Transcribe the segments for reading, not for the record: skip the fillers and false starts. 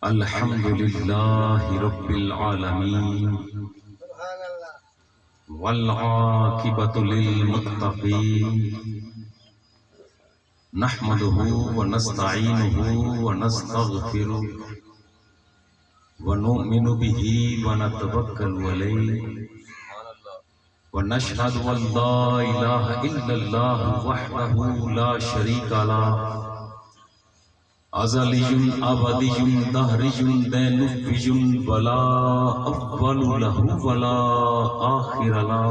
الحمد للہ رب العالمین والعاقبۃ للمتقین نحمده ونستعینه ونستغفره ونؤمن به ونتوکل علیہ ونشهد ان لا الہ الا اللہ وحدہ لا شریک له ازلی ابدی دہری دینفی ولا اول له ولا آخر له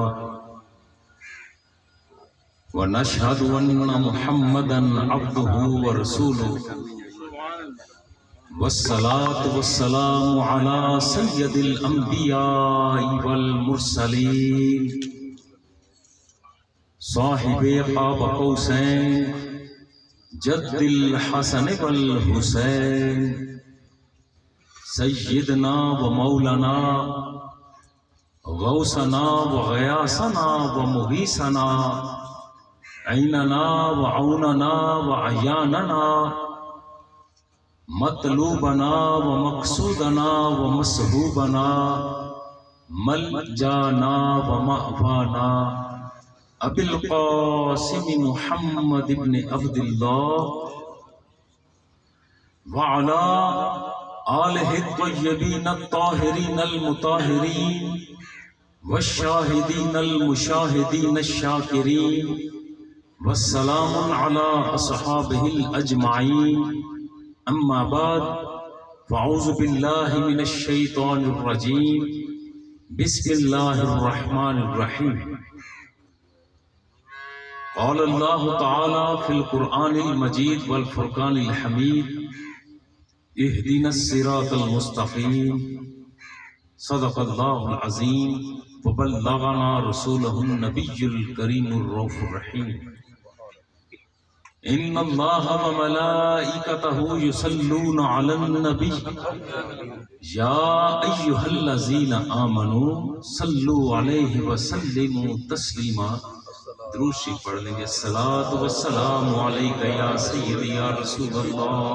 ونشهد ان محمدا عبده ورسوله والصلاة والسلام على سید الانبیاء والمرسلین صاحب قاب قوسین جد الحسن والحسین سیدنا و مولانا غوثنا و غیاثنا و مغیثنا عیننا و عوننا و عیاننا مطلوبنا و مقصودنا و مسحوبنا ملجانا و مأوانا ابی القاسم محمد بن عبد اللہ وعلا آلہ الطیبین الطاہرین المطاہرین والشاہدین المشاہدین الشاکرین والسلام علی اصحابہ الاجمعین اما بعد فاعوذ باللہ من الشیطان الرجیم بسم اللہ الرحمن الرحیم قال اللہ تعالی فی القرآن المجید والفرقان الحمید اہدنا الصراط المستقیم صدق اللہ العظیم وبلغنا رسولہ النبی الکریم الرؤوف الرحیم ان اللہ وملائکتہ یصلون علی النبی یا ایہا الذین آمنوا صلوا علیہ وسلموا تسلیما درود شریف پڑھ لیں گے الصلاۃ والسلام علیک یا سیدی یا رسول اللہ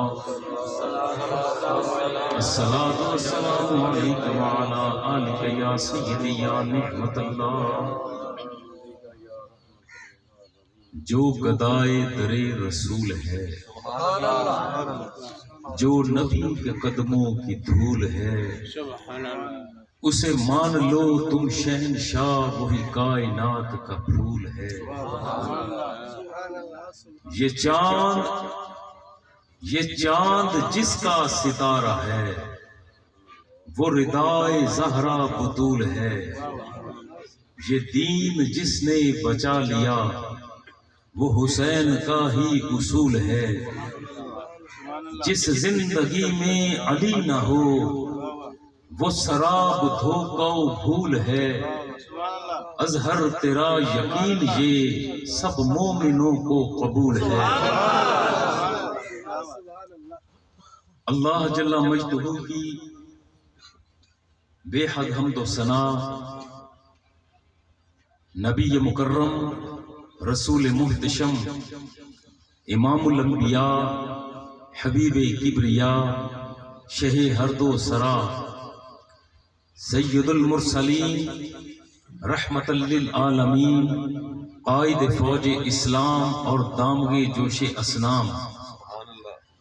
الصلاۃ والسلام علیک وعلی آلک یا سیدی یا نعمت اللہ جو گدائے در رسول ہے جو نبی کے قدموں کی دھول ہے اسے مان لو تم شہنشاہ وہی کائنات کا پھول ہے یہ چاند جس کا ستارہ ہے وہ ردائے زہرا بطول ہے یہ دین جس نے بچا لیا وہ حسین کا ہی اصول ہے جس زندگی میں علی نہ ہو وہ سراب دھوکہ و بھول ہے اظہر تیرا یقین یہ سب مومنوں کو قبول ہے اللہ جل مجدہ کی بے حد حمد و ثنا نبی مکرم رسول محتشم امام الانبیاء حبیب کبریا شہ ہر دو سرا سید المرسلین رحمت للعالمین قائد فوج اسلام اور دامغے جوش اسنام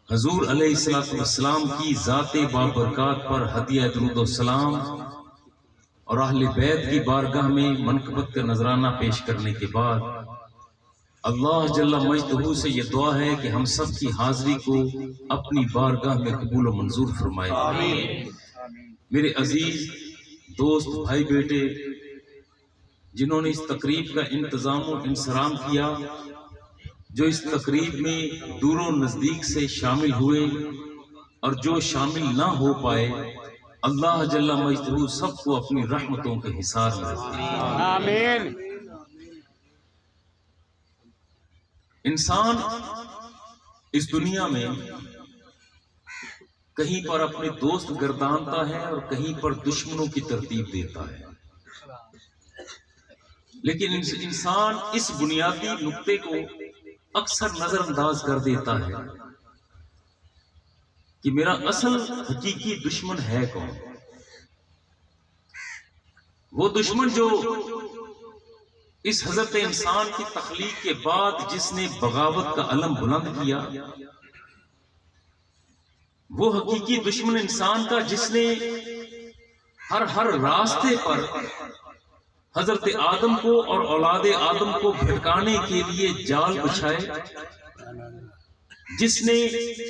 حضور علیہ السلام کی ذات بابرکات پر ہدیہ درود و سلام اور اہل بیت کی بارگاہ میں منقبت کا نذرانہ پیش کرنے کے بعد اللہ جل مجدہ سے یہ دعا ہے کہ ہم سب کی حاضری کو اپنی بارگاہ میں قبول و منظور فرمائے آمین۔ میرے عزیز دوست بھائی بیٹے جنہوں نے اس تقریب کا انتظام و انصرام کیا، جو اس تقریب میں دور و نزدیک سے شامل ہوئے اور جو شامل نہ ہو پائے، اللہ جل مجدہ سب کو اپنی رحمتوں کے حصار میں رکھے آمین۔ انسان اس دنیا میں کہیں پر اپنے دوست گردانتا ہے اور کہیں پر دشمنوں کی ترتیب دیتا ہے، لیکن انسان اس بنیادی نقطے کو اکثر نظر انداز کر دیتا ہے کہ میرا اصل حقیقی دشمن ہے کون؟ وہ دشمن جو اس حضرت انسان کی تخلیق کے بعد جس نے بغاوت کا علم بلند کیا، وہ حقیقی دشمن انسان کا جس نے ہر راستے پر حضرت آدم کو اور اولاد آدم کو بھٹکانے کے لیے جال بچھائے، جس نے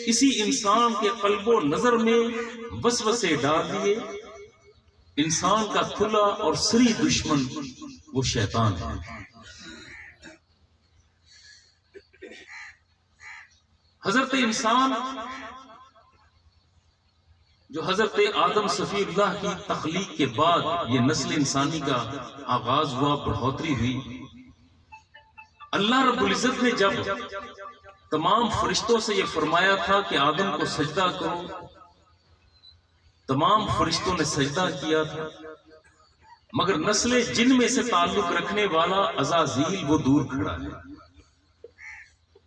اسی انسان کے قلب و نظر میں وسوسے ڈال دیے، انسان کا کھلا اور سری دشمن وہ شیطان ہے۔ حضرت انسان جو حضرت آدم صفی اللہ کی تخلیق کے بعد یہ نسل انسانی کا آغاز ہوا، بڑھوتری ہوئی، اللہ رب العزت نے جب تمام فرشتوں سے یہ فرمایا تھا کہ آدم کو سجدہ کرو، تمام فرشتوں نے سجدہ کیا تھا، مگر نسل جن میں سے تعلق رکھنے والا عزازیل وہ دور کھڑا ہے۔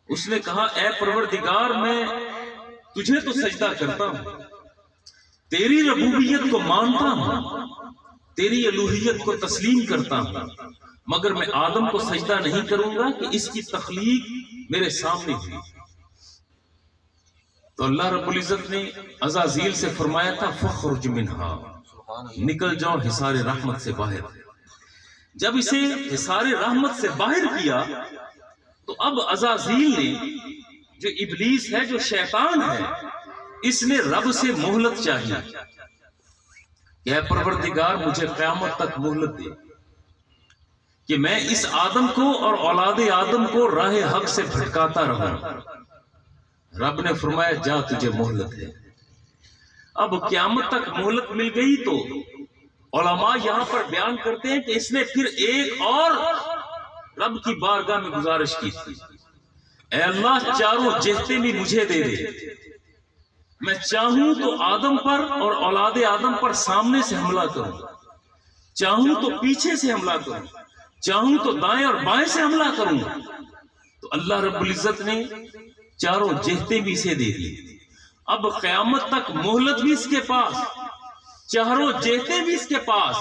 اس نے کہا اے پروردگار میں تجھے تو سجدہ کرتا ہوں، تیری ربوبیت کو مانتا ہوں، تیری الوہیت کو تسلیم کرتا ہوں، مگر میں آدم کو سجدہ نہیں کروں گا کہ اس کی تخلیق میرے سامنے ہوئی۔ تو اللہ رب العزت نے عزازیل سے فرمایا تھا فخرج منہا، نکل جاؤ حصار رحمت سے باہر۔ جب اسے حصار رحمت سے باہر کیا تو اب عزازیل نے، جو ابلیس ہے، جو شیطان ہے، اس نے رب سے مہلت چاہی کہ اے پروردگار مجھے قیامت تک مہلت دے کہ میں اس آدم کو اور اولاد آدم کو راہ حق سے بھٹکاتا رہوں۔ رب نے فرمایا جا تجھے مہلت ہے۔ اب قیامت تک مہلت مل گئی تو علماء یہاں پر بیان کرتے ہیں کہ اس نے پھر ایک اور رب کی بارگاہ میں گزارش کی تھی، اے اللہ چاروں جہتیں بھی مجھے دے دے، میں چاہوں تو آدم پر اور اولاد آدم پر سامنے سے حملہ کروں، چاہوں تو پیچھے سے حملہ کروں، چاہوں تو دائیں اور بائیں سے حملہ کروں۔ تو اللہ رب العزت نے چاروں جہتیں بھی اسے دے دی۔ اب قیامت تک مہلت بھی اس کے پاس، چاروں جہتیں بھی اس کے پاس۔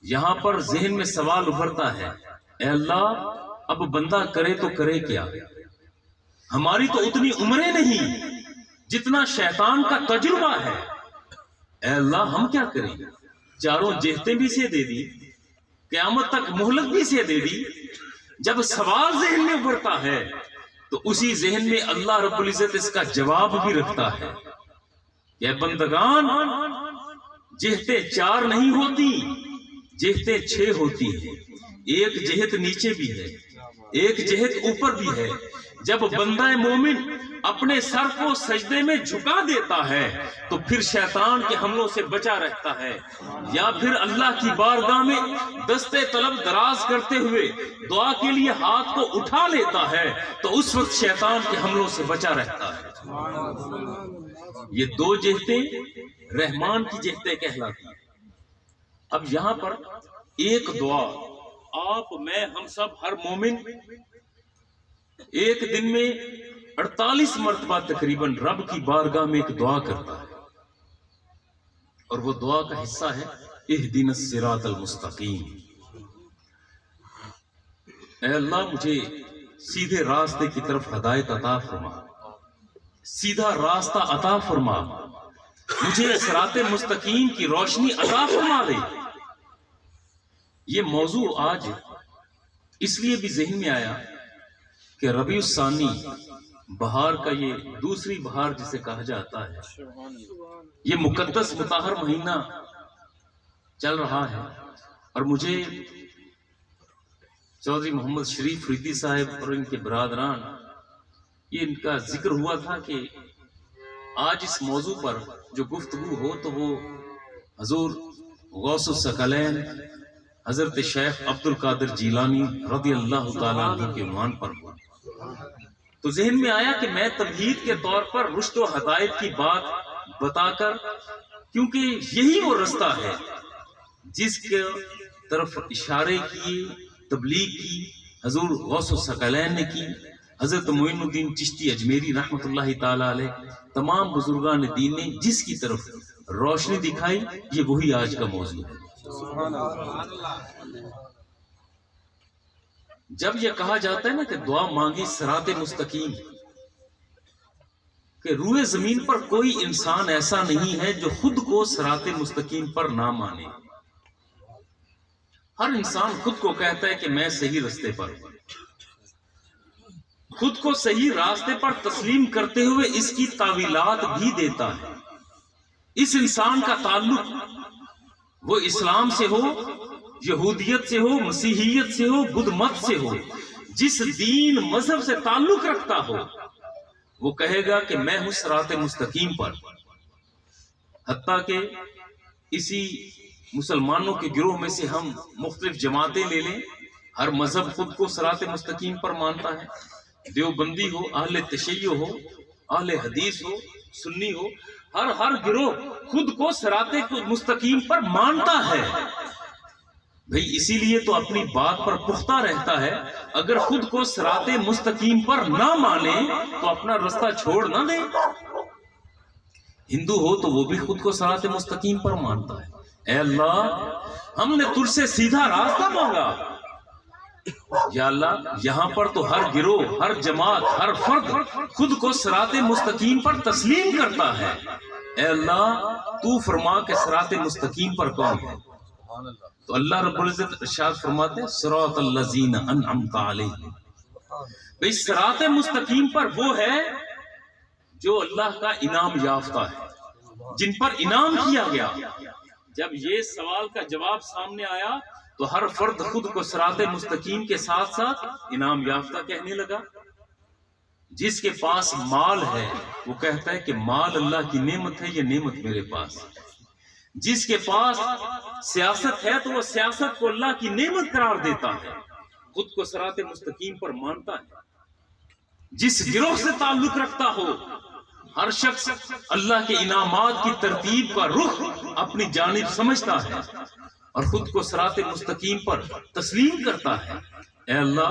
یہاں پر ذہن میں سوال ابھرتا ہے، اے اللہ اب بندہ کرے تو کرے کیا؟ ہماری تو اتنی عمریں نہیں جتنا شیطان کا تجربہ ہے، اے اللہ ہم کیا کریں؟ چاروں جہتیں بھی اسے دے دی، قیامت تک مہلت بھی اسے دے دی۔ جب سوال ذہن میں ابھرتا ہے تو اسی ذہن میں اللہ رب العزت اس کا جواب بھی رکھتا ہے کہ بندگان جہتیں چار نہیں ہوتی، جہتیں 6 ہوتی ہیں، ایک جہت نیچے بھی ہے، ایک جہت اوپر بھی ہے۔ جب بندہ مومن اپنے سر کو سجدے میں جھکا دیتا ہے تو پھر شیطان کے حملوں سے بچا رہتا ہے، یا پھر اللہ کی بارگاہ میں دستے طلب دراز کرتے ہوئے دعا کے لیے ہاتھ کو اٹھا لیتا ہے تو اس وقت شیطان کے حملوں سے بچا رہتا ہے۔ یہ 2 جہتیں رحمان کی جہتیں کہلاتی ہیں۔ اب یہاں پر ایک دعا آپ، میں، ہم سب، ہر مومن ایک دن میں 48 مرتبہ تقریباً رب کی بارگاہ میں ایک دعا کرتا ہے، اور وہ دعا کا حصہ ہے اہدنا الصراط المستقیم۔ اے اللہ مجھے سیدھے راستے کی طرف ہدایت عطا فرما، سیدھا راستہ عطا فرما، مجھے صراط مستقیم کی روشنی عطا فرما دے۔ یہ موضوع آج اس لیے بھی ذہن میں آیا کہ ربیع الثانی، بہار کا یہ دوسری بہار جسے کہا جاتا ہے، یہ مقدس مطہر مہینہ چل رہا ہے، اور مجھے چودھری محمد شریف فریدی صاحب اور ان کے برادران، یہ ان کا ذکر ہوا تھا کہ آج اس موضوع پر جو گفتگو ہو تو وہ حضور غوث الثقلین حضرت شیخ عبد القادر جیلانی رضی اللہ تعالیٰ عنہ کے عنوان پر ہوا۔ تو ذہن میں آیا کہ میں تمہید کے طور پر رشد و ہدایت کی بات بتا کر، کیونکہ یہی وہ رستہ ہے جس کے طرف اشارے کیے، تبلیغ کی حضور غوث الثقلین نے کی، حضرت معین الدین چشتی اجمیری رحمۃ اللہ تعالی علیہ، تمام بزرگان دین نے جس کی طرف روشنی دکھائی، یہ وہی آج کا موضوع ہے۔ جب یہ کہا جاتا ہے نا کہ دعا مانگی صراط مستقیم، کہ روئے زمین پر کوئی انسان ایسا نہیں ہے جو خود کو صراط مستقیم پر نہ مانے۔ ہر انسان خود کو کہتا ہے کہ میں صحیح راستے پر ہوں، خود کو صحیح راستے پر تسلیم کرتے ہوئے اس کی تعویلات بھی دیتا ہے۔ اس انسان کا تعلق وہ اسلام سے ہو، یہودیت سے ہو، مسیحیت سے ہو، بدھ مت سے ہو، جس دین مذہب سے تعلق رکھتا ہو، وہ کہے گا کہ میں ہوں صراط مستقیم پر۔ حتیٰ کہ اسی مسلمانوں کے گروہ میں سے ہم مختلف جماعتیں لے لیں، ہر مذہب خود کو صراط مستقیم پر مانتا ہے۔ دیوبندی ہو، اہل تشیع ہو، اہل حدیث ہو، سنی ہو، ہر گروہ خود کو صراط مستقیم پر مانتا ہے۔ بھئی اسی لیے تو اپنی بات پر پختہ رہتا ہے۔ اگر خود کو صراط مستقیم پر نہ مانے تو اپنا راستہ چھوڑ نہ دے۔ ہندو ہو تو وہ بھی خود کو صراط مستقیم پر مانتا ہے۔ اے اللہ، ہم نے تجھ سے سیدھا راستہ مانگا، یا اللہ یہاں پر تو ہر گروہ، ہر جماعت، ہر فرد خود کو صراط مستقیم پر تسلیم کرتا ہے۔ اے اللہ تو فرما کہ صراط مستقیم پر کون ہے؟ تو اللہ رب العزت ارشاد فرماتے ہیں صراط الذین انعمت علیہم۔ بھئی صراط مستقیم پر وہ ہے جو اللہ کا انعام یافتہ ہے، جن پر انعام کیا گیا۔ جب یہ سوال کا جواب سامنے آیا تو ہر فرد خود کو صراط مستقیم کے ساتھ ساتھ انعام یافتہ کہنے لگا۔ جس کے پاس مال ہے وہ کہتا ہے کہ مال اللہ کی نعمت ہے، یہ نعمت میرے پاس ہے۔ جس کے پاس سیاست ہے تو وہ سیاست کو اللہ کی نعمت قرار دیتا ہے، خود کو صراط مستقیم پر مانتا ہے۔ جس گروہ سے تعلق رکھتا ہو، ہر شخص اللہ کے انعامات کی ترتیب کا رخ اپنی جانب سمجھتا ہے اور خود کو صراط مستقیم پر تسلیم کرتا ہے۔ اے اللہ،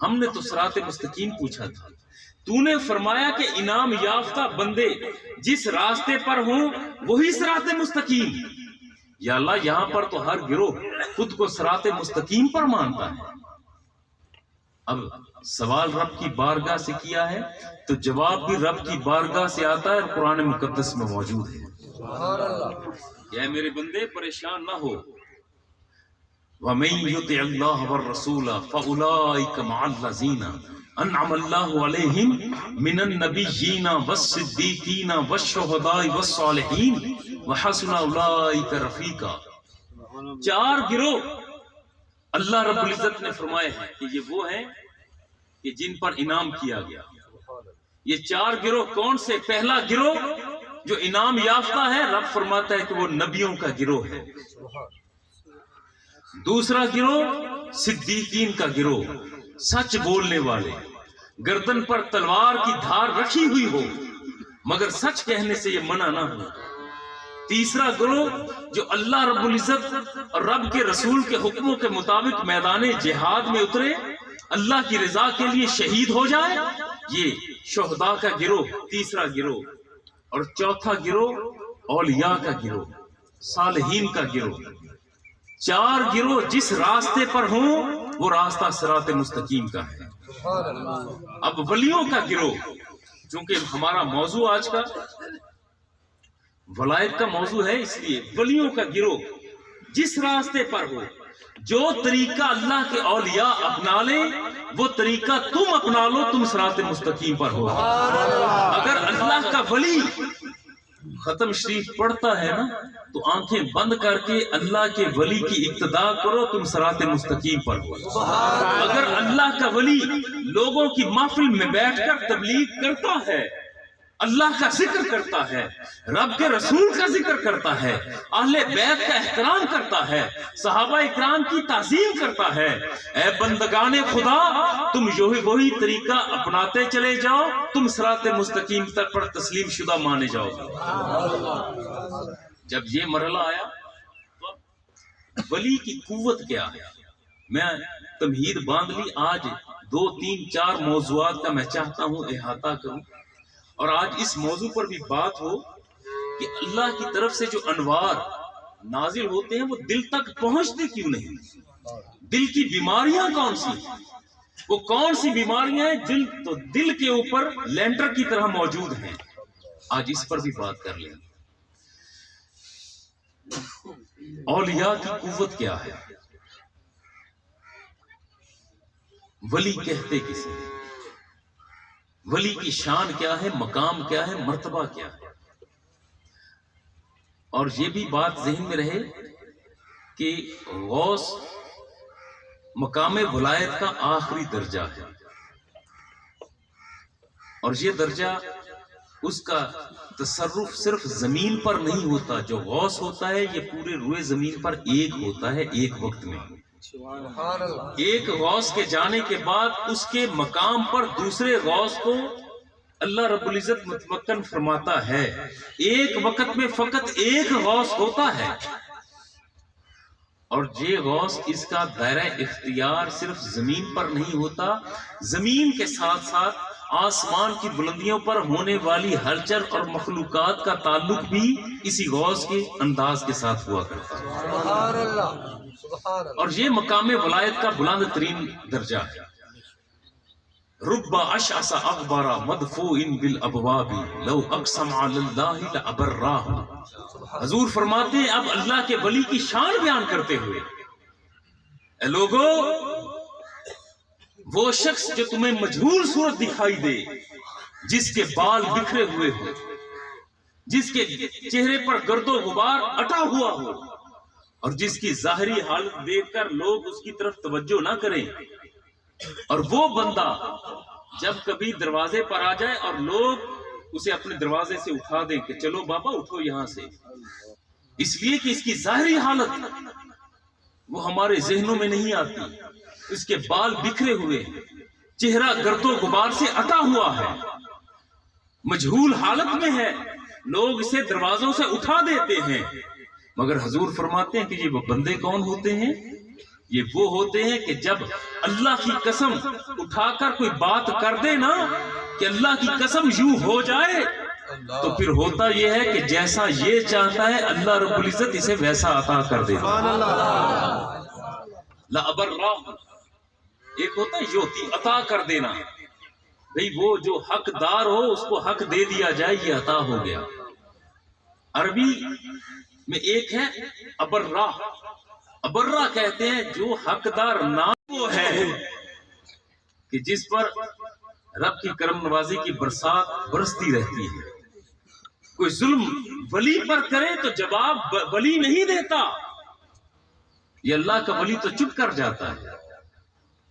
ہم نے تو صراط مستقیم پوچھا تھا، تو نے فرمایا کہ انعام یافتہ بندے جس راستے پر ہوں وہی صراط مستقیم۔ یا اللہ یہاں پر تو ہر گروہ خود کو صراط مستقیم پر مانتا ہے۔ اب سوال رب کی بارگاہ سے کیا ہے تو جواب بھی رب کی بارگاہ سے آتا ہے اور قرآن مقدس میں موجود ہے۔ اے میرے بندے پریشان نہ ہو، وَمَن يُطِعِ اللَّهَ وَالرَّسُولَ فَأُولَٰئِكَ مَعَ الَّذِينَ أَنْعَمَ اللَّهُ عَلَيْهِم مِّنَ النَّبِيِّينَ وَالصِّدِّيقِينَ وَالشُّهَدَاءِ وَالصَّالِحِينَ وَحَسُنَ أُولَٰئِكَ رَفِیقًا۔ چار گروہ اللہ رب العزت نے فرمائے ہیں کہ یہ وہ ہیں کہ جن پر انعام کیا گیا۔ یہ چار گروہ کون سے؟ پہلا گروہ جو انعام یافتہ ہے، رب فرماتا ہے کہ وہ نبیوں کا گروہ ہے۔ دوسرا گروہ صدیقین کا گروہ، سچ بولنے والے، گردن پر تلوار کی دھار رکھی ہوئی ہو مگر سچ کہنے سے یہ منع نہ ہو۔ تیسرا گروہ جو اللہ رب العزت اور رب کے رسول کے حکموں کے مطابق میدان جہاد میں اترے، اللہ کی رضا کے لیے شہید ہو جائے، یہ شہداء کا گروہ تیسرا گروہ۔ اور چوتھا گروہ اولیاء کا گروہ، صالحین کا گروہ۔ چار گروہ جس راستے پر ہوں وہ راستہ صراط مستقیم کا ہے۔ اب ولیوں کا گروہ، چونکہ ہمارا موضوع آج کا ولایت کا موضوع ہے، اس لیے ولیوں کا گروہ جس راستے پر ہو، جو طریقہ اللہ کے اولیاء اپنا لیں وہ طریقہ تم اپنا لو، تم صراط مستقیم پر ہو۔ اگر اللہ کا ولی ختم شریف پڑھتا ہے نا تو آنکھیں بند کر کے اللہ کے ولی کی اقتداء کرو، تم صراط مستقیم پر ہو۔ اگر اللہ کا ولی لوگوں کی محفل میں بیٹھ کر تبلیغ کرتا ہے، اللہ کا ذکر کرتا ہے، رب کے رسول کا ذکر کرتا ہے، اہل بیت کا احترام کرتا ہے، صحابہ اکرام کی تعظیم کرتا ہے، اے بندگان خدا تم وہی طریقہ اپناتے چلے جاؤ، تم صراط مستقیم پر تسلیم شدہ مانے جاؤ گے۔ جب یہ مرحلہ آیا تو ولی کی قوت کیا ہے، میں تمہید باندھ لی۔ آج 2 3 4 موضوعات کا میں چاہتا ہوں احاطہ کروں، اور آج اس موضوع پر بھی بات ہو کہ اللہ کی طرف سے جو انوار نازل ہوتے ہیں وہ دل تک پہنچتے کیوں نہیں؟ دل کی بیماریاں کون سی ہیں؟ وہ کون سی بیماریاں ہیں دل تو دل کے اوپر لینٹر کی طرح موجود ہیں؟ آج اس پر بھی بات کر لیں۔ اولیاء کی قوت کیا ہے؟ ولی کہتے کسے ہیں؟ ولی کی شان کیا ہے؟ مقام کیا ہے؟ مرتبہ کیا ہے؟ اور یہ بھی بات ذہن میں رہے کہ غوث مقام ولایت کا آخری درجہ ہے، اور یہ درجہ اس کا تصرف صرف زمین پر نہیں ہوتا۔ جو غوث ہوتا ہے یہ پورے روئے زمین پر ایک ہوتا ہے، ایک وقت میں۔ ایک غوث کے جانے کے بعد اس کے مقام پر دوسرے غوث کو اللہ رب العزت متمکن فرماتا ہے۔ ایک وقت میں فقط ایک غوث ہوتا ہے، اور یہ غوث اس کا دائرہ اختیار صرف زمین پر نہیں ہوتا، زمین کے ساتھ ساتھ آسمان کی بلندیوں پر ہونے والی ہلچل اور مخلوقات کا تعلق بھی اسی غوث کے انداز کے ساتھ ہوا کرتا ہے۔ اور یہ مقام ولایت کا بلند ترین درجہ ہے۔ رب اشعث اغبر مدفوع بالابواب لو اقسم علی اللہ لابراہ۔ حضور فرماتے ہیں اب اللہ کے ولی کی شان بیان کرتے ہوئے، اے لوگو، وہ شخص جو تمہیں مجہول صورت دکھائی دے، جس کے بال بکھرے ہوئے ہو، جس کے چہرے پر گرد و غبار اٹا ہوا ہو، اور جس کی ظاہری حالت دیکھ کر لوگ اس کی طرف توجہ نہ کریں، اور وہ بندہ جب کبھی دروازے پر آ جائے اور لوگ اسے اپنے دروازے سے اٹھا دیں کہ چلو بابا اٹھو یہاں سے، اس لیے کہ اس کی ظاہری حالت وہ ہمارے ذہنوں میں نہیں آتی، اس کے بال بکھرے ہوئے ہیں، چہرہ گرد و غبار سے اٹا ہوا ہے، مجہول حالت میں ہے، لوگ اسے دروازوں سے اٹھا دیتے ہیں۔ مگر حضور فرماتے ہیں کہ یہ وہ بندے کون ہوتے ہیں؟ یہ وہ ہوتے ہیں کہ جب اللہ کی قسم اٹھا کر کوئی بات کر دے نا، کہ اللہ کی قسم یوں ہو جائے، تو پھر ہوتا یہ ہے کہ جیسا یہ چاہتا ہے اللہ رب العزت اسے ویسا عطا کر دیتا ہے۔ لابراہ ایک ہوتا ہے یوتی، عطا کر دینا، بھئی وہ جو حقدار ہو اس کو حق دے دیا جائے، یہ عطا ہو گیا۔ عربی میں ایک ہے ابرہ، ابرہ کہتے ہیں جو حقدار نہ وہ ہے کہ جس پر رب کی کرم نوازی کی برسات برستی رہتی ہے۔ کوئی ظلم ولی پر کرے تو جواب ولی نہیں دیتا، یہ اللہ کا ولی تو چپ کر جاتا ہے۔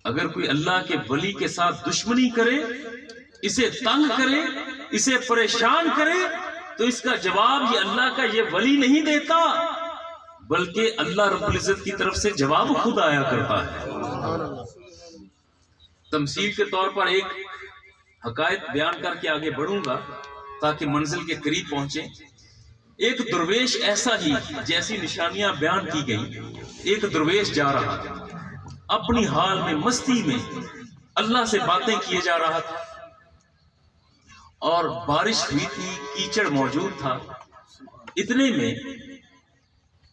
اگر کوئی اللہ کے ولی کے ساتھ دشمنی کرے، اسے تنگ کرے، اسے پریشان کرے، تو اس کا جواب یہ اللہ کا یہ ولی نہیں دیتا، بلکہ اللہ رب العزت کی طرف سے جواب خود آیا کرتا ہے۔ تمثیل کے طور پر ایک حقائق بیان کر کے آگے بڑھوں گا تاکہ منزل کے قریب پہنچیں۔ ایک درویش ایسا ہی جیسی نشانیاں بیان کی گئی، ایک درویش جا رہا تھا اپنی حال میں، مستی میں اللہ سے باتیں کیے جا رہا تھا، اور بارش ہوئی تھی، کیچڑ موجود تھا۔ اتنے میں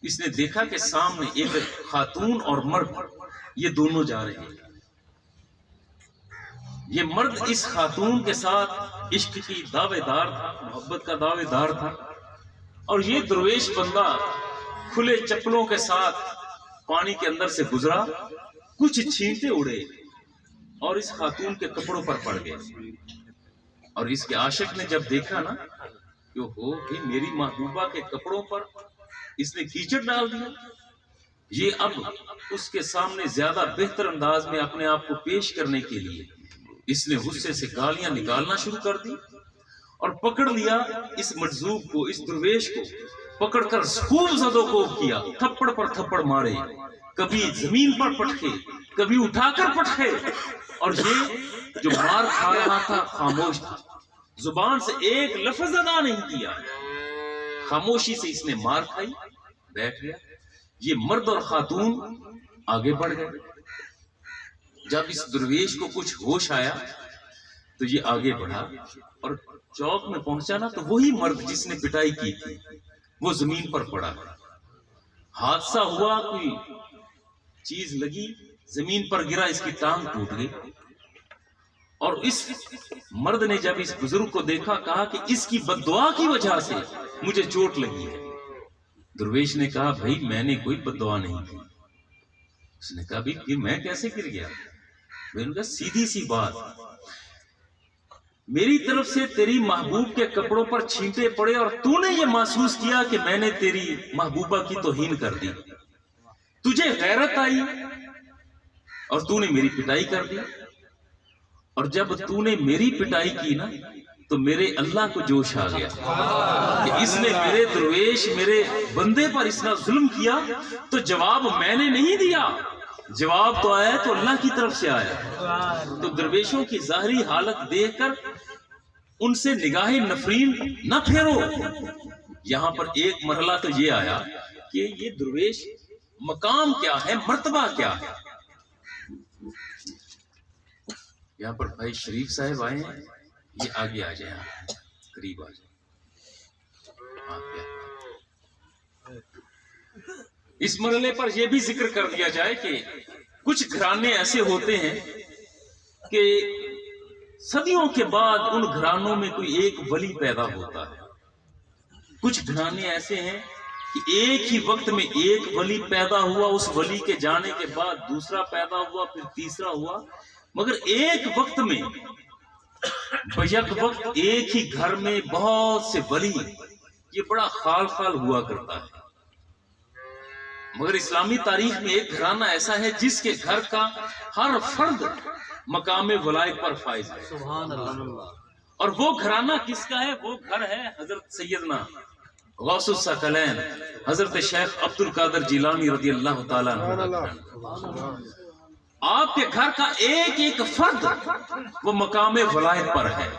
اس نے دیکھا کہ سامنے ایک خاتون اور مرد یہ دونوں جا رہے ہیں۔ یہ مرد اس خاتون کے ساتھ عشق کی دعوے دار تھا، محبت کا دعوے دار تھا، اور یہ درویش بندہ کھلے چپلوں کے ساتھ پانی کے اندر سے گزرا، کچھ چھینٹے اڑے اور اس خاتون کے کپڑوں پر پڑ گئے، اور اس کے عاشق نے جب دیکھا نا کہ ہو بھی میری محبوبہ کے کپڑوں پر اس نے کیچڑ ڈال دیا، یہ اب اس کے سامنے زیادہ بہتر انداز میں اپنے آپ کو پیش کرنے کے لیے اس نے غصے سے گالیاں نکالنا شروع کر دی، اور پکڑ لیا اس مجذوب کو، اس درویش کو پکڑ کر خوب زدو کو کیا، تھپڑ پر تھپڑ مارے، کبھی زمین پر پٹکے، کبھی اٹھا کر پٹکے، اور یہ جو مار کھا رہا تھا خاموش تھا، زبان سے ایک لفظ ادا نہیں کیا، خاموشی سے اس نے مار کھائی، بیٹھ گیا۔ یہ مرد اور خاتون آگے بڑھ گئے۔ جب اس درویش کو کچھ ہوش آیا تو یہ آگے بڑھا اور چوک میں پہنچا نا تو وہی مرد جس نے پٹائی کی تھی وہ زمین پر پڑا. حادثہ ہوا, کوئی چیز لگی, زمین پر گرا, اس کی ٹانگ ٹوٹ گئی. اور اس مرد نے جب اس بزرگ کو دیکھا کہا کہ اس کی بد دعا کی وجہ سے مجھے چوٹ لگی ہے. درویش نے کہا بھائی میں نے کوئی بد دعا نہیں کی. اس نے کہا بھائی پھر میں کیسے گر گیا؟ میں نے کہا سیدھی سی بات, میری طرف سے تیری محبوب کے کپڑوں پر چھینٹے پڑے اور تو نے یہ محسوس کیا کہ میں نے تیری محبوبہ کی توہین کر دی. تجھے غیرت آئی اور تو نے میری پٹائی کر دی. اور جب تو نے میری پٹائی کی نا تو میرے اللہ کو جوش آ گیا کہ اس نے میرے درویش میرے بندے پر اتنا ظلم کیا, تو جواب میں نے نہیں دیا, جواب تو آیا تو اللہ کی طرف سے آیا. تو درویشوں کی ظاہری حالت دیکھ کر ان سے نگاہ نفرین نہ پھیرو. یہاں پر ایک مرحلہ تو یہ آیا کہ یہ درویش مقام کیا ہے, مرتبہ کیا ہے. یہاں پر بھائی شریف صاحب آئے ہیں, یہ آگے آ جائیں, قریب آ جائیں. اس مرحلے پر یہ بھی ذکر کر دیا جائے کہ کچھ گھرانے ایسے ہوتے ہیں کہ صدیوں کے بعد ان گھرانوں میں کوئی ایک ولی پیدا ہوتا ہے. کچھ گھرانے ایسے ہیں کہ ایک ہی وقت میں ایک ولی پیدا ہوا, اس ولی کے جانے کے بعد دوسرا پیدا ہوا, پھر تیسرا ہوا, مگر ایک وقت میں بیک وقت ایک ہی گھر میں بہت سے ولی. یہ بڑا خال خال ہوا کرتا ہے. مگر اسلامی تاریخ میں ایک گھرانہ ایسا ہے جس کے گھر کا ہر فرد مقام ولایت پر فائز ہے. سبحان اللہ. اور وہ گھرانہ کس کا ہے؟ وہ گھر ہے حضرت سیدنا غوث الثقلین حضرت شیخ عبد القادر جیلانی رضی اللہ تعالیٰ عنہ. آپ کے گھر کا ایک ایک فرد وہ مقام ولایت پر ہے.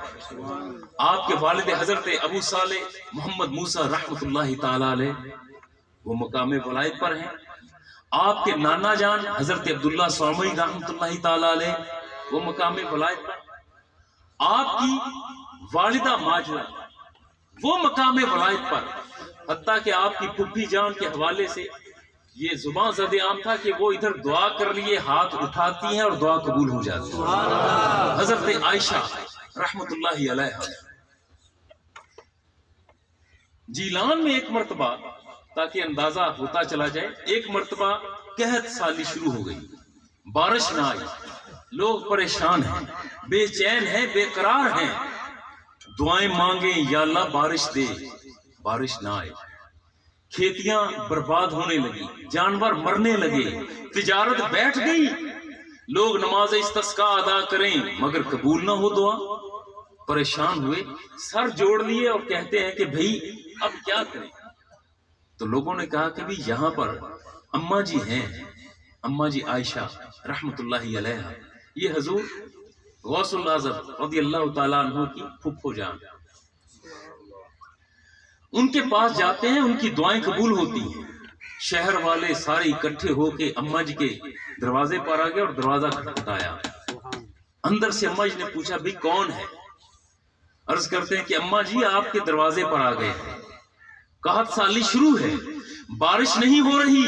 آپ کے والد حضرت ابو صالح محمد موسیٰ رحمۃ اللہ تعالی علیہ وہ مقام ولایت پر ہیں. آپ کے نانا جان حضرت عبداللہ سومی رحمۃ اللہ تعالی علیہ وہ مقام ولایت پر. آپ کی والدہ ماجرہ وہ مقام ولایت پر. حتیٰ کہ آپ کی پھپھی جان کے حوالے سے یہ زبان زد عام تھا کہ وہ ادھر دعا کر لیے ہاتھ اٹھاتی ہیں اور دعا قبول ہو جاتی ہے. حضرت عائشہ رحمت اللہ علیہ. جیلان میں ایک مرتبہ, تاکہ اندازہ ہوتا چلا جائے, ایک مرتبہ قحط سالی شروع ہو گئی, بارش نہ آئی, لوگ پریشان ہیں, بے چین ہیں, بے قرار ہیں, دعائیں مانگیں یا اللہ بارش دے, بارش نہ آئے. کھیتیاں برباد ہونے لگی, جانور مرنے لگے, تجارت بیٹھ گئی, لوگ نماز استسقاء ادا کریں مگر قبول نہ ہو دعا. پریشان ہوئے, سر جوڑ لیے اور کہتے ہیں کہ بھئی اب کیا کریں. تو لوگوں نے کہا کہ بھی یہاں پر اماں جی ہیں, اماں جی عائشہ رحمت اللہ علیہ, یہ حضور غوث الاعظم رضی اللہ تعالیٰ عنہ کی پھپھو جان, ان کے پاس جاتے ہیں, ان کی دعائیں قبول ہوتی ہیں. شہر والے سارے اکٹھے ہو کے اماں جی کے دروازے پر آ گئے اور دروازہ کھٹکھٹایا. اندر سے اماں جی نے پوچھا بھئی کون ہے؟ عرض کرتے ہیں کہ اماں جی آپ کے دروازے پر آ گئے, قحط سالی شروع ہے, بارش نہیں ہو رہی,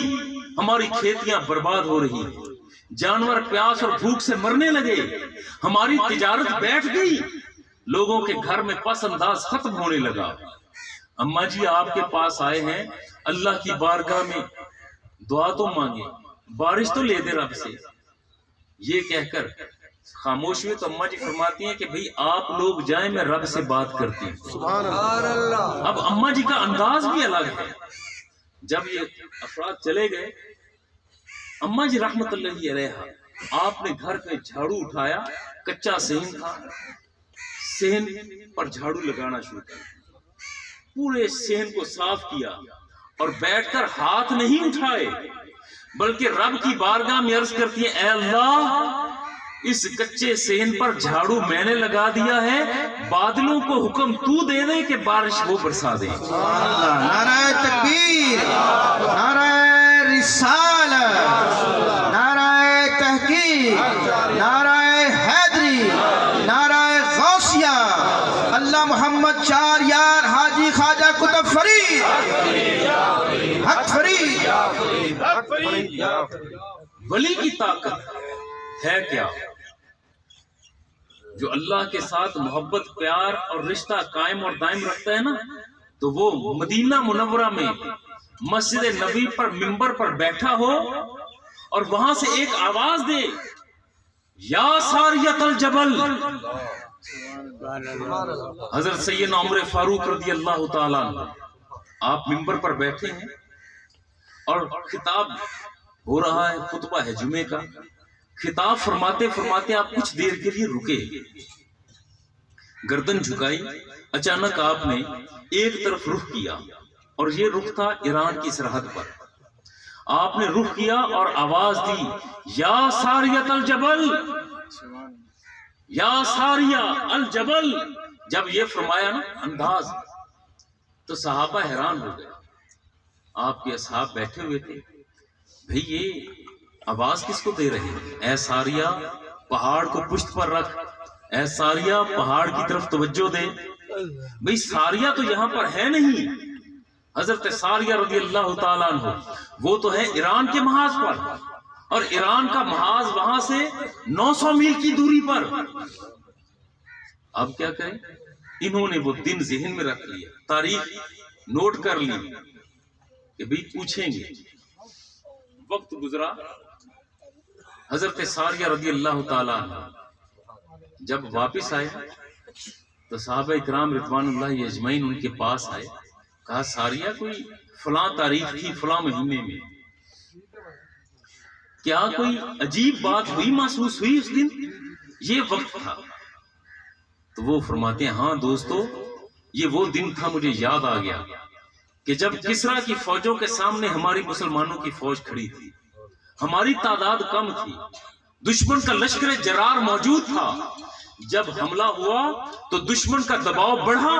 ہماری کھیتیاں برباد ہو رہی, جانور پیاس اور بھوک سے مرنے لگے, ہماری تجارت بیٹھ گئی, لوگوں کے گھر میں پس انداز ختم ہونے لگا. اماں جی آپ کے پاس آئے ہیں, اللہ کی بارگاہ میں دعا تو مانگے, بارش تو لے دے رب سے. یہ کہہ کر خاموش ہوئے تو اماں جی فرماتی ہیں کہ بھئی آپ لوگ جائیں, میں رب سے بات کرتی ہوں. سبحان اللہ. اب اماں جی کا انداز بھی الگ ہے. جب یہ افراد چلے گئے, اماں جی رحمت اللہ علیہ آپ نے گھر میں جھاڑو اٹھایا, کچا صحن تھا, صحن پر جھاڑو لگانا شروع کیا, پورے صحن کو صاف کیا اور بیٹھ کر ہاتھ نہیں اٹھائے بلکہ رب کی بارگاہ میں عرض کرتی ہے اے اللہ اس کچے صحن پر جھاڑو میں نے لگا دیا ہے, بادلوں کو حکم تو دے دے کہ بارش وہ برسا دے. نعرہ تکبیر, نعرہ رسالت, نعرہ تحقیق, فرید حق فرید. ولی کی طاقت ہے کیا؟ جو اللہ کے ساتھ محبت، پیار اور رشتہ قائم اور دائم رکھتا ہے نا، تو وہ مدینہ منورہ میں مسجد نبی پر ممبر پر بیٹھا ہو اور وہاں سے ایک آواز دے، یا ساریت الجبل. حضرت سیدنا عمر فاروق رضی اللہ تعالیٰ عنہ آپ ممبر پر بیٹھے ہیں اور خطاب ہو رہا ہے، خطبہ ہے جمعے کا. خطاب فرماتے فرماتے آپ کچھ دیر کے لیے رکے، گردن جھکائی. اچانک آپ نے ایک طرف رخ کیا اور یہ رخ تھا ایران کی سرحد پر. آپ نے رخ کیا اور آواز دی، یا ساریت الجبل، یا ساریہ الجبل. جب یہ فرمایا نا انداز، تو صحابہ حیران ہو گئے. آپ کے اصحاب بیٹھے ہوئے تھے، بھئی یہ آواز کس کو دے رہے ہیں؟ اے ساریہ پہاڑ کو پشت پر رکھ، اے ساریہ پہاڑ کی طرف توجہ دے. بھئی ساریہ تو یہاں پر ہے نہیں. حضرت ساریہ رضی اللہ تعالیٰ عنہ وہ تو ہے ایران کے محاذ پر، اور ایران کا محاذ وہاں سے 900 میل کی دوری پر. اب کیا کریں؟ انہوں نے وہ دن ذہن میں رکھ لیا، تاریخ نوٹ کر لی کہ بھئی پوچھیں گے. وقت گزرا، حضرت ساریہ رضی اللہ تعالیٰ عنہ جب واپس آئے تو صحابہ اکرام رضوان اللہ اجمعین ان کے پاس آئے. کہا ساریہ کوئی فلاں تاریخ تھی، فلاں مہینے میں، کیا کوئی عجیب بات ہوئی، محسوس ہوئی اس دن؟ یہ وقت تھا. تو وہ فرماتے ہیں، ہاں دوستو، یہ وہ دن تھا، مجھے یاد آ گیا کہ جب کسریٰ کی فوجوں کے سامنے ہماری مسلمانوں کی فوج کھڑی تھی، ہماری تعداد کم تھی، دشمن کا لشکر جرار موجود تھا. جب حملہ ہوا تو دشمن کا دباؤ بڑھا،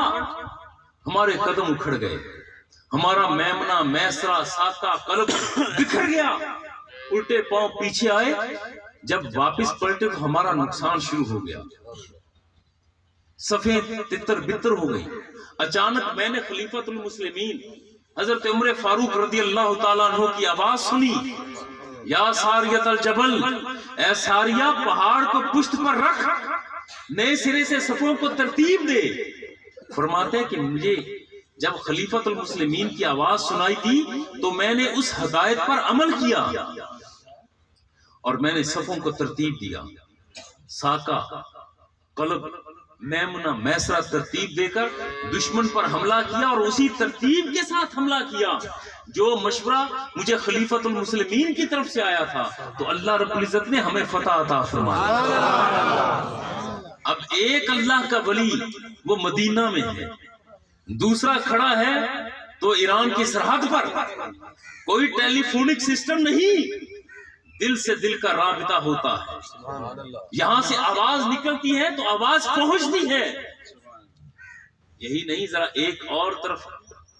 ہمارے قدم اکھڑ گئے، ہمارا میمنہ، میسرہ، ساقہ، قلب بکھر گیا، الٹے پاؤں پیچھے آئے. جب واپس پلٹے تو ہمارا نقصان شروع ہو گیا، صفیں تتر بتر ہو گئی. اچانک میں نے خلیفۃ المسلمین حضرت عمر فاروق رضی اللہ تعالیٰ عنہ کی آواز سنی، یا ساریت الجبل، اے ساریہ پہاڑ کو پشت پر رکھ، نئے سرے سے صفوں کو ترتیب دے. فرماتے ہیں کہ مجھے جب خلیفۃ المسلمین کی آواز سنائی دی تو میں نے اس ہدایت پر عمل کیا اور میں نے صفوں کو ترتیب دیا. ساقہ، قلب، میمنہ، میسرہ ترتیب دے کر دشمن پر حملہ کیا، اور اسی ترتیب کے ساتھ حملہ کیا جو مشورہ مجھے خلیفۃ المسلمین کی طرف سے آیا تھا. تو اللہ رب العزت نے ہمیں فتح عطا فرمایا. اب ایک اللہ کا ولی وہ مدینہ میں ہے، دوسرا کھڑا ہے تو ایران کی سرحد پر. کوئی ٹیلی فونک سسٹم نہیں، دل سے دل کا رابطہ ہوتا ہے. یہاں سے آواز نکلتی ہے تو آواز پہنچتی ہے. یہی نہیں، ذرا ایک اور طرف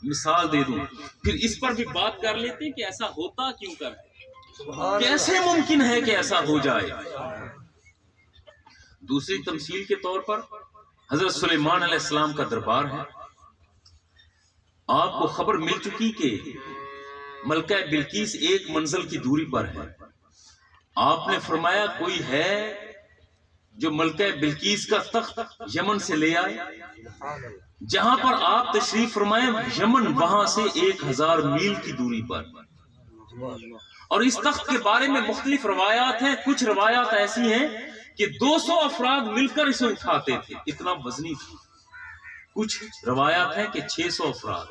مثال دے دوں، پھر اس پر بھی بات کر لیتے کہ ایسا ہوتا کیوں کر ہے، کیسے ممکن ہے کہ ایسا ہو جائے. دوسری تمثیل کے طور پر حضرت سلیمان علیہ السلام کا دربار ہے. آپ کو خبر مل چکی کہ ملکہ بلقیس ایک منزل کی دوری پر ہے. آپ نے فرمایا کوئی ہے جو ملکہ بلقیس کا تخت یمن سے لے آئے. جہاں پر آپ تشریف فرمائے یمن وہاں سے 1000 میل کی دوری پر. اور اس تخت کے بارے میں مختلف روایات ہیں. کچھ روایات ایسی ہیں کہ 200 افراد مل کر اسے اٹھاتے تھے، اتنا وزنی تھا. کچھ روایات ہیں کہ 600 افراد.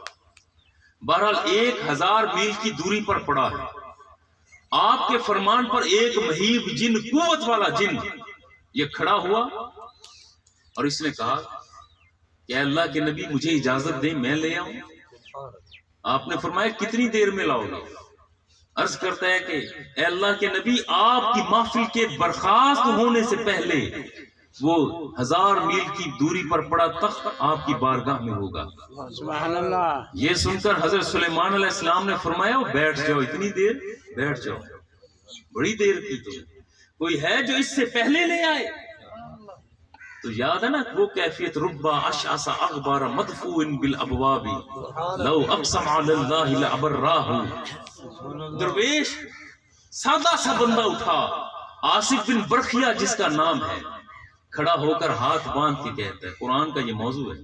بہرحال 1000 میل کی دوری پر پڑا ہے. آپ کے فرمان پر ایک مہیب جن، قوت والا جن، یہ کھڑا ہوا اور اس نے کہا کہ اے اللہ کے نبی مجھے اجازت دیں میں لے آؤں. آپ نے فرمایا کتنی دیر میں لاؤ گے؟ عرض کرتا ہے کہ اے اللہ کے نبی آپ کی محفل کے برخاست ہونے سے پہلے وہ 1000 میل کی دوری پر پڑا تخت آپ کی بارگاہ میں ہوگا. سبحان اللہ. یہ سن کر حضرت سلیمان علیہ السلام نے فرمایا بیٹھ جاؤ، اتنی دیر بیٹھ جاؤ، بڑی دیر کی تو کوئی ہے جو اس سے پہلے لے آئے. تو یاد ہے نا وہ کیفیت، ربا اشعث اغبار مدفوع بالابواب لو اقسم علی اللہ لابراہ. درویش سادہ سا بندہ اٹھا، آصف بن برخیا جس کا نام ہے، کھڑا ہو کر ہاتھ باندھ کے کہتا ہے، قرآن کا یہ موضوع ہے،